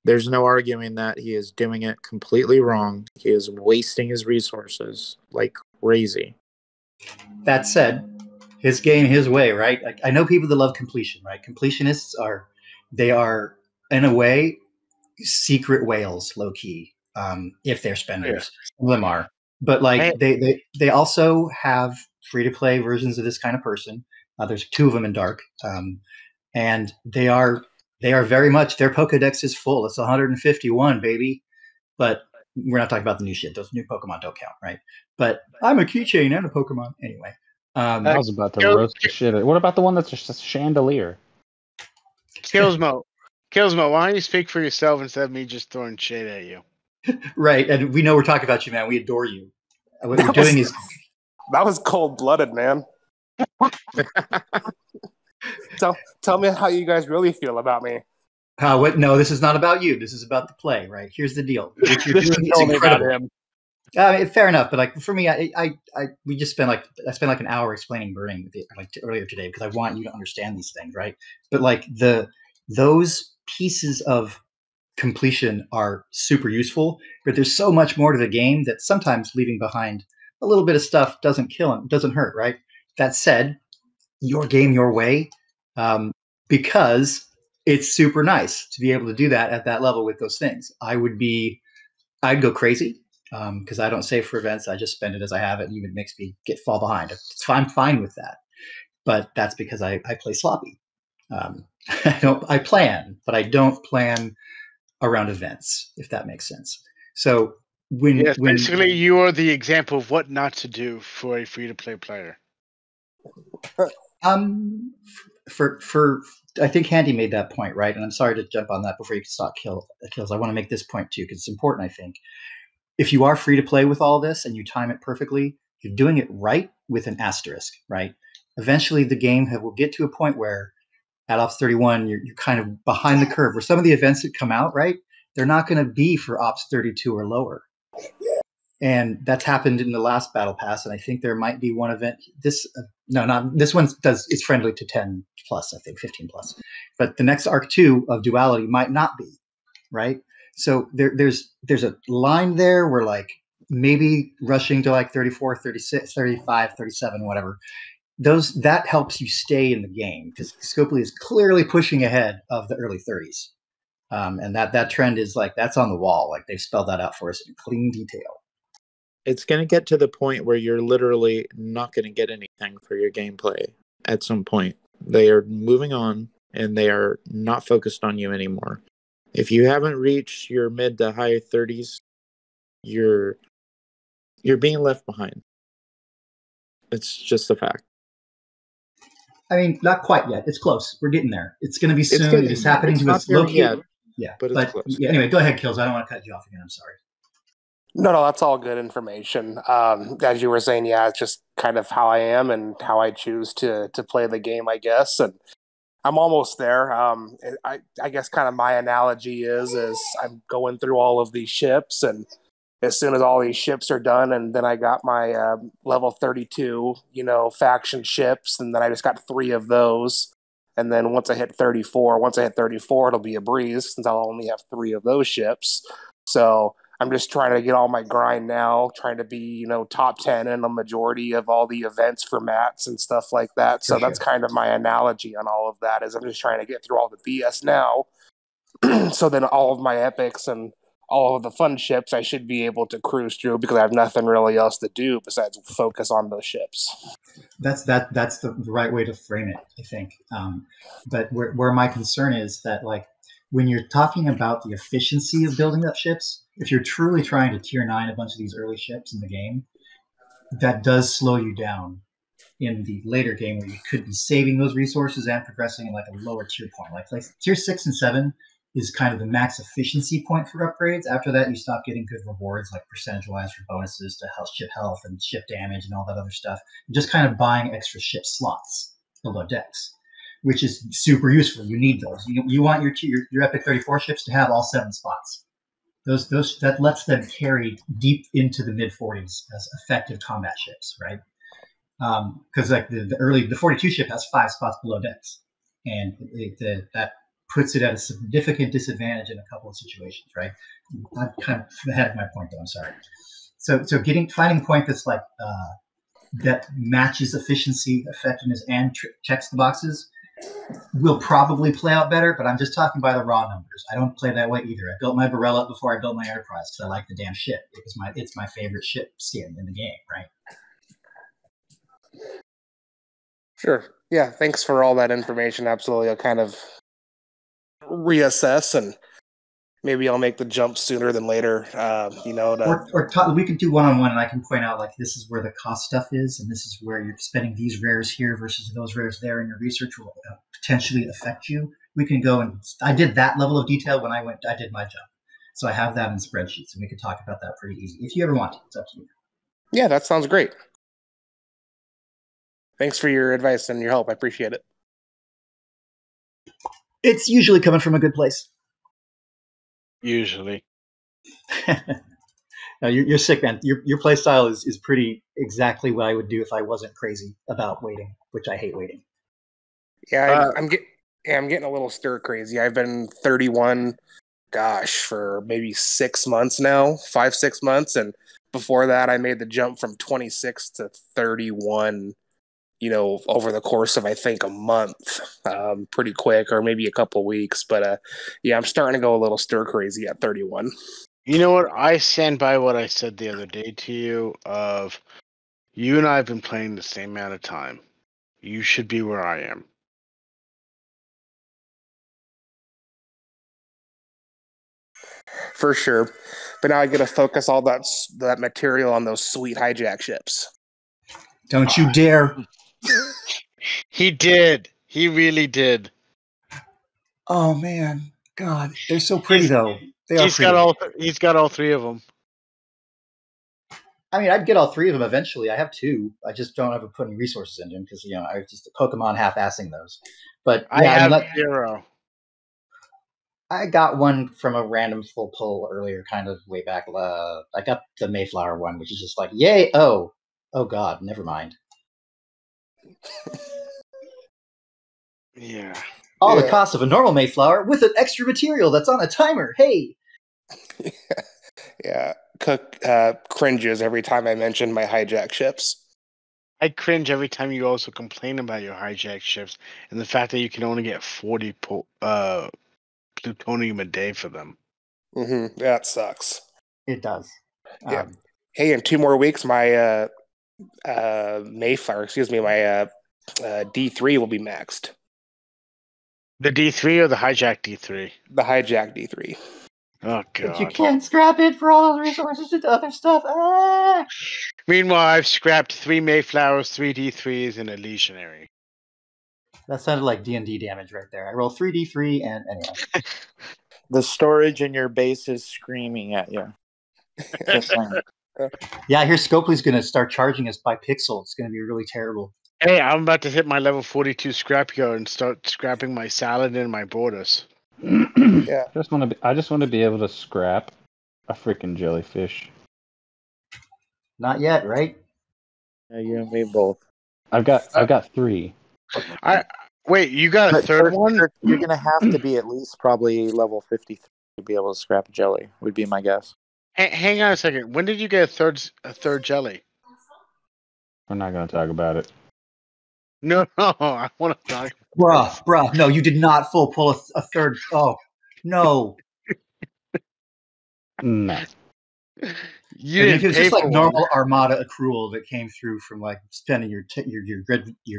There's no arguing that he is doing it completely wrong. He is wasting his resources like crazy. That said, his game, his way, right? Like, I know people that love completion, right? Completionists are in a way secret whales, low key, if they're spenders. Some of them are, but like they also have free to play versions of this kind of person. There's 2 of them in Dark, and they are very much, their Pokedex is full. It's 151, baby. But we're not talking about the new shit. Those new Pokemon don't count, right? But I'm a keychain and a Pokemon anyway. I was about to roast the shit. What about the one that's just a chandelier? Killsmo, why don't you speak for yourself instead of me just throwing shade at you? Right, and we know we're talking about you, man. We adore you. What you're doing is that was cold-blooded, man. Tell me how you guys really feel about me. No, this is not about you. This is about the play, right? Here's the deal. What you're doing is incredible. Fair enough, but like for me, I spent like an hour explaining burning earlier today because I want you to understand these things, right? But like those pieces of completion are super useful, but there's so much more to the game that sometimes leaving behind a little bit of stuff doesn't hurt, right? That said, your game, your way, because it's super nice to be able to do that at that level with those things. I'd go crazy because I don't save for events. I just spend it as I have it, and even makes me fall behind. I'm fine with that, but that's because I play sloppy. I plan, but I don't plan around events, if that makes sense. So basically you are the example of what not to do for a free-to-play player. For I think Handy made that point, right? And I'm sorry to jump on that before you stop kills. I want to make this point too because it's important. I think if you are free to play with all this and you time it perfectly, you're doing it right with an asterisk, right? Eventually, the game will get to a point where at Ops 31, you're kind of behind the curve. Where some of the events that come out, right, they're not going to be for Ops 32 or lower. And that's happened in the last Battle Pass, and I think there might be one event. This one it's friendly to 10 plus, I think 15 plus. But the next Arc 2 of Duality might not be, right? So there's a line there where like maybe rushing to like 34, 36, 35, 37, whatever. That helps you stay in the game because Scopely is clearly pushing ahead of the early 30s. And that trend is like that's on the wall. Like they've spelled that out for us in clean detail. It's going to get to the point where you're literally not going to get anything for your gameplay at some point. They are moving on, and they are not focused on you anymore. If you haven't reached your mid to high 30s, you're being left behind. It's just a fact. I mean, not quite yet. It's close. We're getting there. It's going to be soon. It's happening to us. Yeah, but it's close. Yeah, anyway, go ahead, Kills. I don't want to cut you off again. I'm sorry. No, that's all good information. As you were saying, yeah, it's just kind of how I am and how I choose to play the game, I guess. And I'm almost there. I guess kind of my analogy is I'm going through all of these ships, and as soon as all these ships are done, and then I got my level 32, faction ships, and then I just got 3 of those. And then once I hit 34, it'll be a breeze since I'll only have 3 of those ships. So I'm just trying to get all my grind now, trying to be, top 10 in a majority of all the events for mats and stuff like that. So that's kind of my analogy on all of that is I'm just trying to get through all the BS now. So then all of my epics and all of the fun ships I should be able to cruise through because I have nothing really else to do besides focus on those ships. That's the right way to frame it, I think. But where my concern is that like when you're talking about the efficiency of building up ships, if you're truly trying to tier 9 a bunch of these early ships in the game, that does slow you down in the later game where you could be saving those resources and progressing in like a lower tier point. Like tier 6 and 7 is kind of the max efficiency point for upgrades. After that, you stop getting good rewards like percentage-wise for bonuses to ship health and ship damage and all that other stuff. You're just kind of buying extra ship slots below decks, which is super useful. You need those. You want your Epic 34 ships to have all 7 spots. Those that lets them carry deep into the mid 40s as effective combat ships, right? Because like the 42 ship has 5 spots below decks, and that puts it at a significant disadvantage in a couple of situations, right? I'm kind of ahead of my point, though. I'm sorry. So finding a point that's like that matches efficiency, effectiveness, and checks the boxes will probably play out better. But I'm just talking by the raw numbers. I don't play that way either. I built my Barella before I built my Enterprise because I like the damn ship. It's my favorite ship skin in the game, right? Sure. Yeah. Thanks for all that information. Absolutely. I'll kind of reassess and maybe I'll make the jump sooner than later. We could do one-on-one and I can point out like this is where the cost stuff is and this is where you're spending these rares here versus those rares there, and your research will potentially affect you. We can go and I did that level of detail when I did my jump, so I have that in spreadsheets and we can talk about that pretty easy if you ever want to. It's up to you. Yeah, that sounds great. Thanks for your advice and your help. I appreciate it. It's usually coming from a good place. Usually. No, you're sick, man. Your play style is pretty exactly what I would do if I wasn't crazy about waiting, which I hate waiting. Yeah, I'm getting a little stir crazy. I've been 31, for maybe 6 months now, 5-6 months, and before that, I made the jump from 26 to 31 over the course of, I think, a month, pretty quick, or maybe a couple weeks. But yeah, I'm starting to go a little stir crazy at 31. You know what? I stand by what I said the other day to you of you and I have been playing the same amount of time. You should be where I am. For sure. But now I got to focus all that material on those sweet hijack ships. Don't you dare. He did. He really did. Oh, man. God, they're so pretty, though. They are pretty. He's got all three of them. I mean, I'd get all three of them eventually. I have two. I just don't ever put any resources into them because, I just Pokemon half-assing those. But yeah, I have 0. I got one from a random full pull earlier, kind of way back. I got the Mayflower one, which is just like, yay! Oh God, never mind. Yeah. All the cost of a normal Mayflower with an extra material that's on a timer. Hey. Yeah. Cook cringes every time I mention my hijack ships. I cringe every time you also complain about your hijack ships and the fact that you can only get 40 plutonium a day for them. Mm-hmm. That sucks. It does. Yeah. Hey, in 2 more weeks, my Mayflower, my D3 will be maxed. The D3 or the hijack D3? The hijack D3. Oh, God. But you can't scrap it for all the resources into other stuff. Ah! Meanwhile, I've scrapped 3 Mayflowers, 3 D3s, and a Legionary. That sounded like D&D damage right there. I roll 3d3 and anyway. The storage in your base is screaming at you. Just saying. Yeah, I hear Scopely's going to start charging us by pixel. It's going to be really terrible. Hey, I'm about to hit my level 42 scrapyard and start scrapping my salad and my borders. Yeah. I just want to be able to scrap a freaking jellyfish. Not yet, right? Yeah, you and me both. I've got 3. Wait, you got a third one? You're gonna have to be at least probably level 53 to be able to scrap a jelly. Would be my guess. Hang on a second. When did you get a third jelly? We're not going to talk about it. No, I want to talk. Bruh, no, you did not full pull a third. Oh, no. No. You didn't if it was pay just like for normal one. Armada accrual that came through from like spending your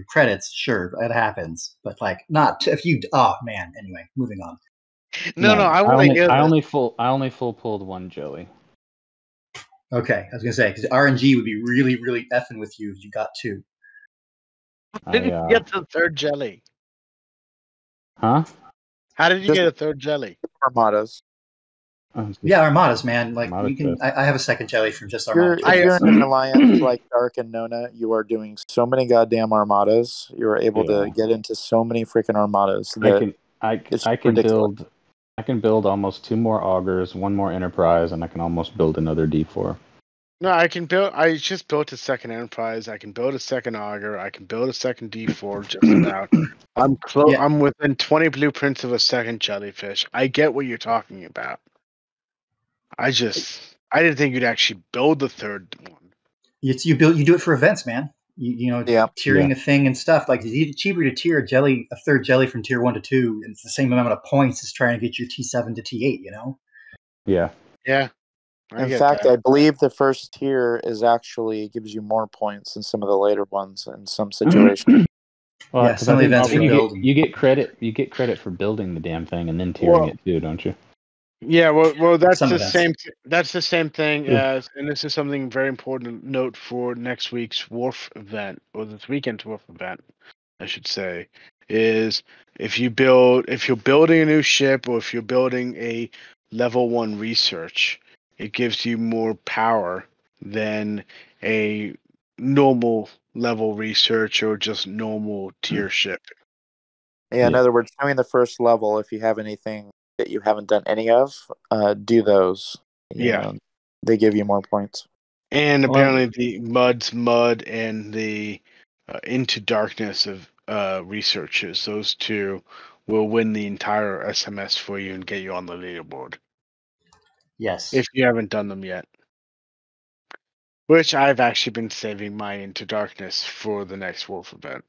credits, sure, that happens. But like not if you. Oh man. Anyway, moving on. No, I want to hear. I only full pulled 1 jelly. Okay, I was gonna say because RNG would be really, really effing with you if you got 2. How did you get the third jelly? Huh? How did you get a third jelly? Armadas. Yeah, Armadas, man. Like Armada you can. stuff. I have a second jelly from just Armada. If you're in an alliance like Dark and Nona, you are doing so many goddamn Armadas. You are able to get into so many freaking Armadas. I can build almost 2 more augers, 1 more enterprise, and I can almost build another D4. No, I just built a second enterprise. I can build a second auger. I can build a second D4. Just about. I'm close. Yeah. I'm within 20 blueprints of a second jellyfish. I get what you're talking about. I didn't think you'd actually build the third one. You do it for events, man. Tiering a thing and stuff. Like it's cheaper to tier a third jelly from tier 1 to 2, and it's the same amount of points as trying to get your T7 to T8. Yeah. Yeah. In fact, I believe the first tier gives you more points than some of the later ones in some situations. Well, yeah, some events you get credit. You get credit for building the damn thing and then tiering it too, don't you? Yeah, well, that's the same. That's the same thing as, and this is something very important to note for next week's Wharf event, or this weekend's Wharf event, I should say, is if you're building a new ship or if you're building a level 1 research, it gives you more power than a normal level research or just normal tier ship. Yeah, in other words, knowing the first level, if you have anything that you haven't done any of, do those. You know, they give you more points. And apparently the Mud and the Into Darkness of researches, those 2 will win the entire SMS for you and get you on the leaderboard. Yes. If you haven't done them yet. Which I've actually been saving my Into Darkness for the next Wolf event.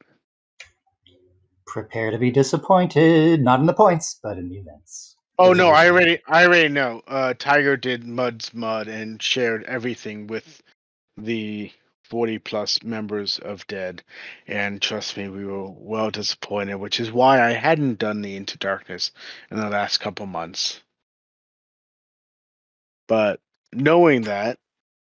Prepare to be disappointed, not in the points, but in the events. Oh no, I already know. Tiger did Mud's Mud and shared everything with the 40+ members of Dead, and trust me, we were well disappointed, which is why I hadn't done the Into Darkness in the last couple months. But knowing that,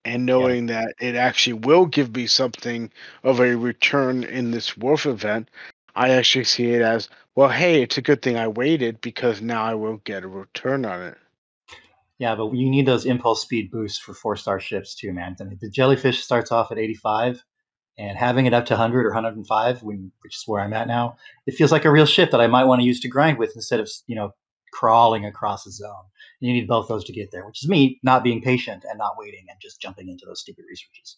and knowing that it actually will give me something of a return in this Wolf event, I actually see it as, well, hey, it's a good thing I waited because now I will get a return on it. Yeah, but you need those impulse speed boosts for 4-star ships too, man. I mean, the Jellyfish starts off at 85, and having it up to 100 or 105, which is where I'm at now, it feels like a real ship that I might want to use to grind with instead of, crawling across a zone. You need both those to get there, which is me not being patient and not waiting and just jumping into those stupid researches.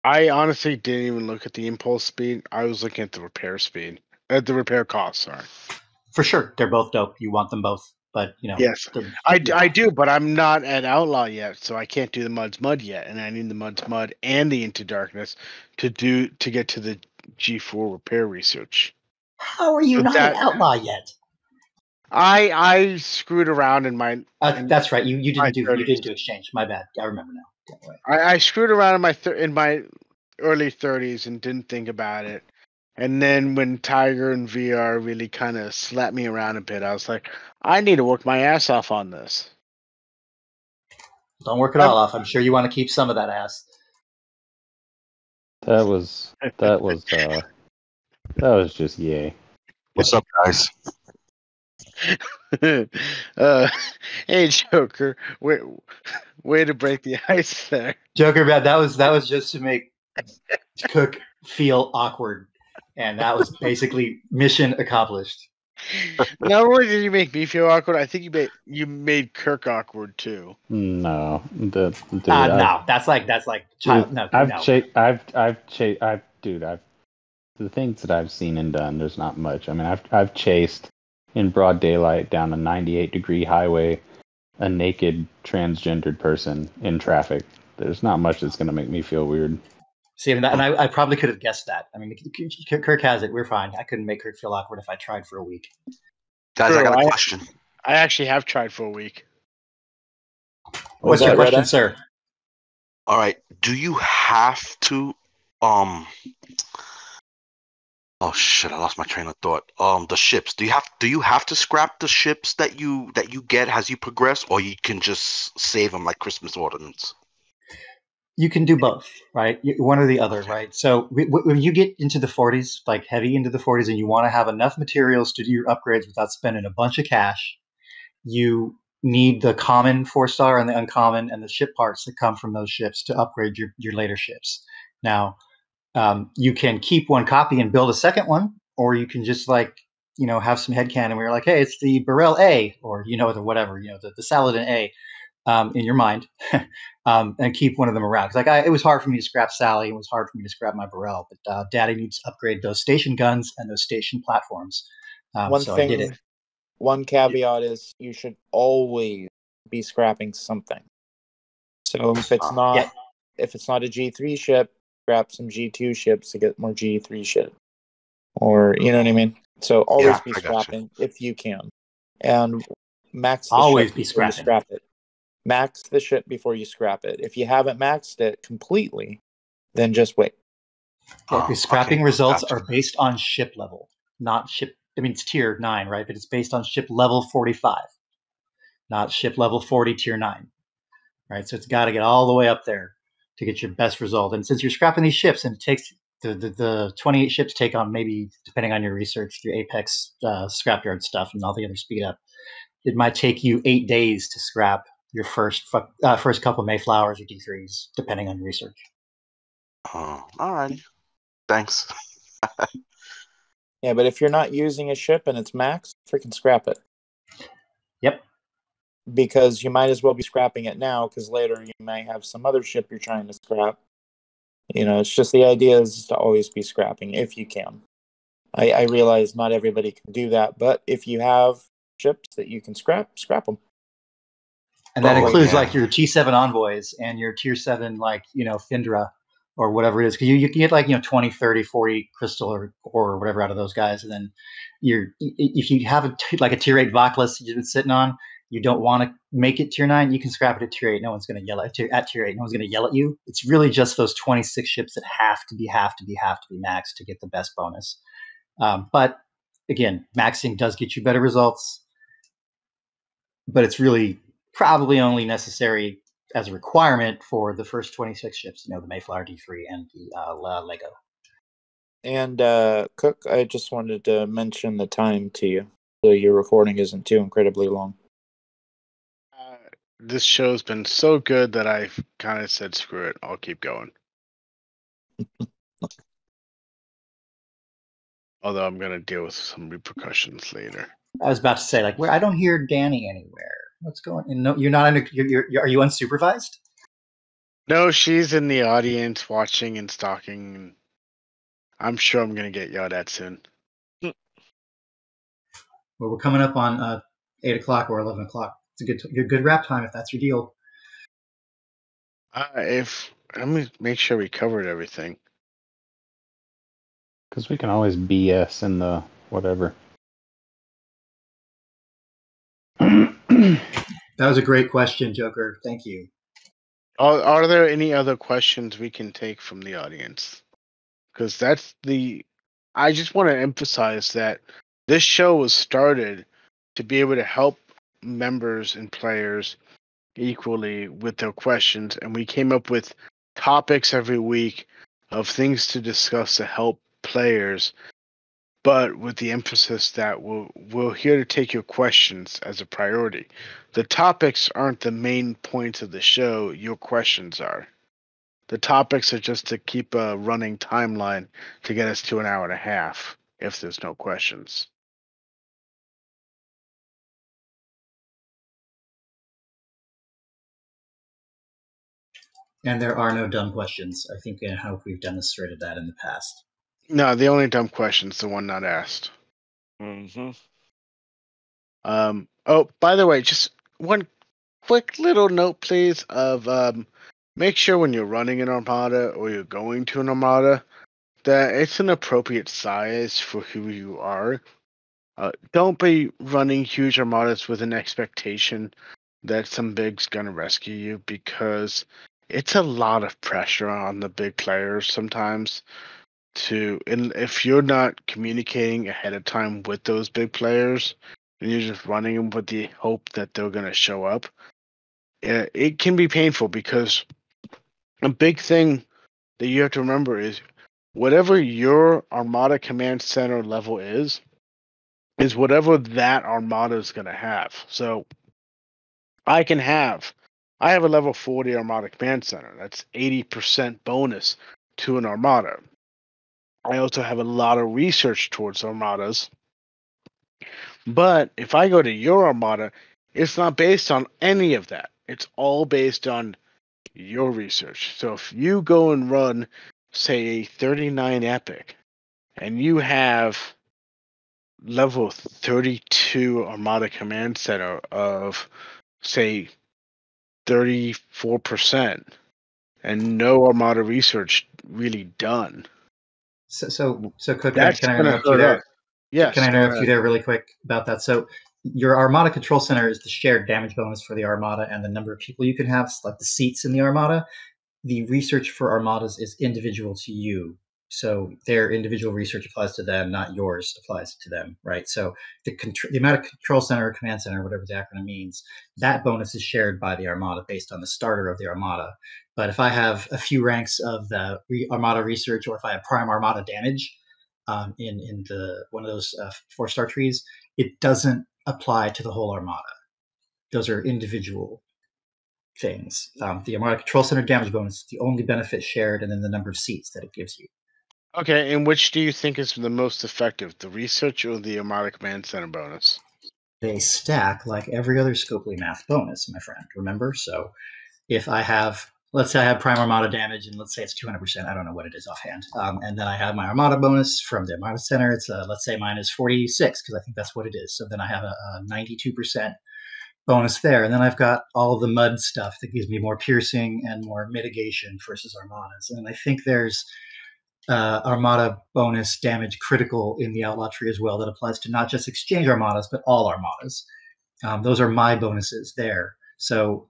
I honestly didn't even look at the impulse speed. I was looking at the repair speed. At the repair cost, sorry. For sure. They're both dope. You want them both. But, Yes, I do, but I'm not at Outlaw yet, so I can't do the Mud's Mud yet. And I need the Mud's Mud and the Into Darkness to get to the G4 repair research. How are you not at Outlaw yet? I screwed around in my. That's right. You didn't do exchange. My bad. I remember now. I screwed around in my early 30s and didn't think about it. And then when Tiger and VR really kind of slapped me around a bit, I was like, I need to work my ass off on this. Don't work it all off. I'm sure you want to keep some of that ass. That was just yay. What's up, guys? Hey, Joker, way to break the ice there. Joker, man, that was just to make Cook feel awkward, and that was basically mission accomplished. Not only did you make me feel awkward, I think you made Kirk awkward too. No, no, that's like child. The things that I've seen and done, there's not much. I mean, I've chased in broad daylight down a 98-degree highway a naked transgendered person in traffic. There's not much that's going to make me feel weird. See, and I probably could have guessed that. I mean, Kirk has it. We're fine. I couldn't make Kirk feel awkward if I tried for a week. Guys, I got a question. I actually have tried for a week. What's your question, sir? All right. Do you have to Oh shit! I lost my train of thought. The ships. Do you have to scrap the ships that you get as you progress, or you can just save them like Christmas ornaments? You can do both, right? One or the other, right? So when you get into the 40s, like heavy into the 40s, and you want to have enough materials to do your upgrades without spending a bunch of cash, you need the common 4-star and the uncommon and the ship parts that come from those ships to upgrade your later ships. Now, you can keep one copy and build a second one, or you can just have some headcanon where you're like, hey, it's the Burrell A, or the whatever, the Saladin A, in your mind, and keep one of them around. Because it was hard for me to scrap Sally, it was hard for me to scrap my Burrell, but Daddy needs to upgrade those station guns and those station platforms. I did it. One caveat is you should always be scrapping something. So if it's not a G3 ship, scrap some G2 ships to get more G3 ship. Or, you know what I mean? So always be scrapping if you can. And max the always ship be before you scrap it. Max the ship before you scrap it. If you haven't maxed it completely, then just wait. The scrapping results are based on ship level, not ship. I mean, it's tier 9, right? But it's based on ship level 45, not ship level 40 tier 9, right? So it's got to get all the way up there to get your best result. And since you're scrapping these ships, and it takes the 28 ships take on, maybe depending on your research, your Apex scrapyard stuff and all the other speed up, it might take you 8 days to scrap your first couple of Mayflowers or D3s, depending on your research. Oh, all right. Thanks. Yeah, but if you're not using a ship and it's maxed, freaking scrap it. Yep. Because you might as well be scrapping it now, because later you may have some other ship you're trying to scrap. It's just the idea is to always be scrapping if you can. I realize not everybody can do that, but if you have ships that you can scrap them. And that includes like your T7 envoys and your tier 7 Findra or whatever it is, because you can get like 20, 30, 40 crystal or whatever out of those guys, and then if you have like a tier 8 Vaklas you've been sitting on, you don't want to make it tier 9, you can scrap it at tier 8. No one's going to yell at tier 8. No one's going to yell at you. It's really just those 26 ships that have to be maxed to get the best bonus. But again, maxing does get you better results, but it's really probably only necessary as a requirement for the first 26 ships, the Mayflower D3 and the Lego. And Cook, I just wanted to mention the time to you, so your recording isn't too incredibly long. This show's been so good that I kind of said, screw it, I'll keep going. Although I'm going to deal with some repercussions later. I was about to say, like, I don't hear Danny anywhere. What's going on? No, you're not are you unsupervised? No, she's in the audience watching and stalking. I'm sure I'm going to get yelled at soon. Well, we're coming up on 8 o'clock or 11 o'clock. It's a good wrap time if that's your deal. Let me make sure we covered everything. Because we can always BS in the whatever. That was a great question, Joker. Thank you. Are there any other questions we can take from the audience? Because I just want to emphasize that this show was started to be able to help members and players equally with their questions, and we came up with topics every week of things to discuss to help players, but with the emphasis that we're here to take your questions as a priority. The topics aren't the main points of the show, your questions are. The topics are just to keep a running timeline to get us to an hour and a half if there's no questions. And there are no dumb questions. I think I hope we've demonstrated that in the past. No, the only dumb question's the one not asked. Mm-hmm. Oh, by the way, just one quick little note, please, of make sure when you're running an armada or you're going to an armada that it's an appropriate size for who you are. Don't be running huge armadas with an expectation that some big's gonna rescue you, because it's a lot of pressure on the big players sometimes. And if you're not communicating ahead of time with those big players and you're just running them with the hope that they're gonna show up, it can be painful, because a big thing that you have to remember is whatever your Armada Command Center level is whatever that Armada is going to have. So I have a level 40 Armada Command Center. That's 80% bonus to an Armada. I also have a lot of research towards Armadas. But if I go to your Armada, it's not based on any of that. It's all based on your research. So if you go and run, say, a 39 Epic, and you have level 32 Armada Command Center of, say, 34%, and no Armada research really done. So Cook, That's can I gonna interrupt you hurt there? us. Yes. Can I go interrupt ahead. you there really quick about that? So your Armada Control Center is the shared damage bonus for the Armada and the number of people you can have, like the seats in the Armada. The research for Armadas is individual to you. So their individual research applies to them, not yours applies to them, right? So the amount of Control Center or Command Center, whatever the acronym means, that bonus is shared by the Armada based on the starter of the Armada. But if I have a few ranks of the Armada research, or if I have Prime Armada damage in one of those 4-star trees, it doesn't apply to the whole Armada. Those are individual things. The Armada Control Center damage bonus is the only benefit shared, and then the number of seats that it gives you. Okay, and which do you think is the most effective, the research or the Armada Command Center bonus? They stack like every other Scopely Math bonus, my friend. Remember? So if I have, let's say I have Prime Armada damage, and let's say it's 200%. I don't know what it is offhand. And then I have my Armada bonus from the Armada Center. It's let's say mine is 46, because I think that's what it is. So then I have a 92% bonus there. And then I've got all of the mud stuff that gives me more piercing and more mitigation versus armadas. And I think there's armada bonus damage critical in the outlaw tree as well that applies to not just exchange armadas, but all armadas. Those are my bonuses there. So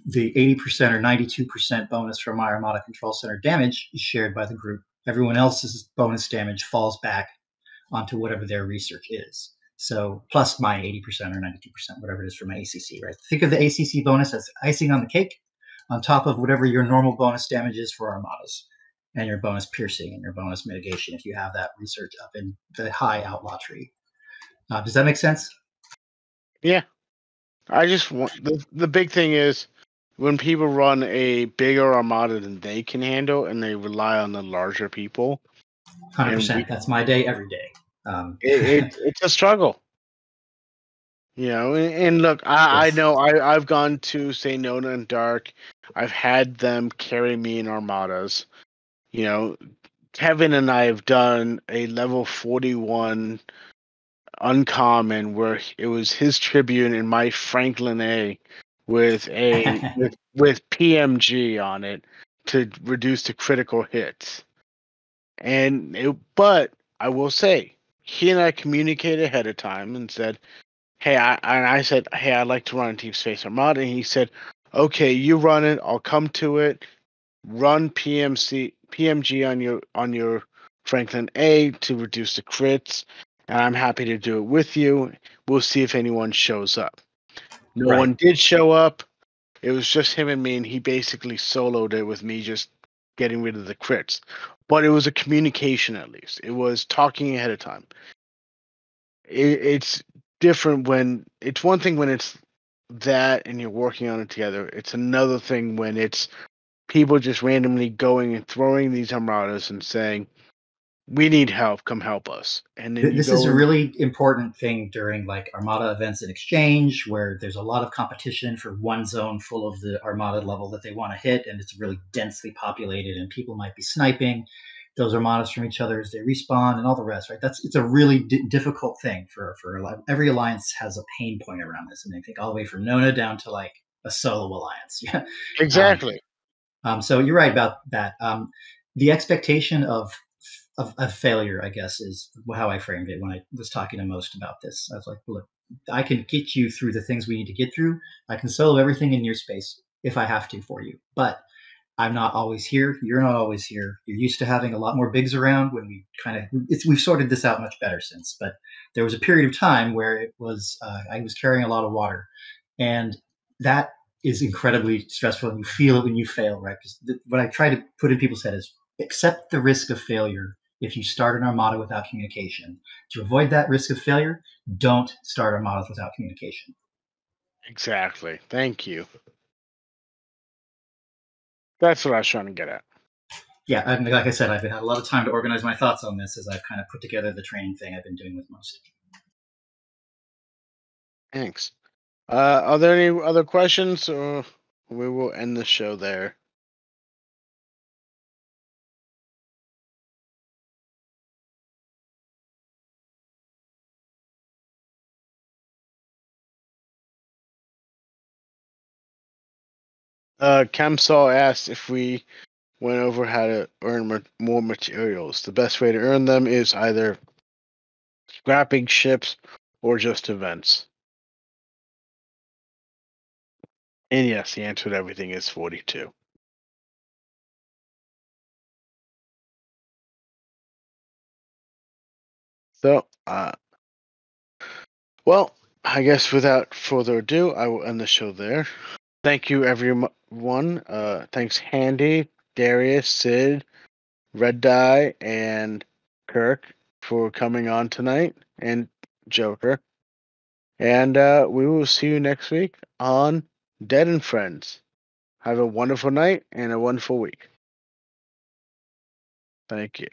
the 80% or 92% bonus for my Armada Control Center damage is shared by the group. Everyone else's bonus damage falls back onto whatever their research is. So plus my 80% or 92%, whatever it is for my ACC, right? Think of the ACC bonus as icing on the cake on top of whatever your normal bonus damage is for armadas and your bonus piercing and your bonus mitigation if you have that research up in the high outlaw tree. Does that make sense? Yeah. I just want the big thing is when people run a bigger armada than they can handle and they rely on the larger people. 100%. That's my day every day. It's a struggle. You know, and look, I Yes. know I've gone to, say, Nona and Dark. I've had them carry me in armadas. You know, Kevin and I have done a level 41 uncommon where it was his Tribune and my Franklin A with with PMG on it to reduce the critical hits. But I will say, he and I communicated ahead of time and said, "Hey," I said, "Hey, I'd like to run a Deep Space Armada," and he said, "Okay, you run it. I'll come to it. Run PMG on your Franklin A to reduce the crits, and I'm happy to do it with you. We'll see if anyone shows up." No one did show up. It was just him and me, and he basically soloed it with me just getting rid of the crits. But it was a communication, at least. It was talking ahead of time. It's different when it's one thing when it's that and you're working on it together. It's another thing when it's people just randomly going and throwing these armadas and saying, "We need help. Come help us." And then This is a really important thing during like Armada events in exchange, where there's a lot of competition for one zone full of the Armada level that they want to hit, and it's really densely populated, and people might be sniping those Armadas from each other as they respawn, and all the rest. Right? It's a really difficult thing for every alliance has a pain point around this, and I think all the way from Nona down to like a solo alliance. Yeah, exactly. So you're right about that. The expectation of failure, I guess, is how I framed it when I was talking to most about this. I was like, look, I can get you through the things we need to get through. I can solo everything in your space if I have to for you. But I'm not always here. You're not always here. You're used to having a lot more bigs around when we've sorted this out much better since. But there was a period of time where it was I was carrying a lot of water, and that is incredibly stressful, and you feel it when you fail, right? Because what I try to put in people's head is accept the risk of failure if you start an armada without communication. To avoid that risk of failure, don't start armadas without communication. Exactly. Thank you. That's what I was trying to get at. Yeah, and like I said, I've had a lot of time to organize my thoughts on this as I've kind of put together the training thing I've been doing with most. Thanks. Are there any other questions, or we will end the show there? Camsol asked if we went over how to earn more materials. The best way to earn them is either scrapping ships or just events. And yes, the answer to everything is 42. So, well, I guess without further ado, I will end the show there. Thank you, everyone. Thanks, Handy, Darius, Sid, Red Dye, and Kirk for coming on tonight, and Joker. And we will see you next week on Dead and Friends. Have a wonderful night and a wonderful week. Thank you.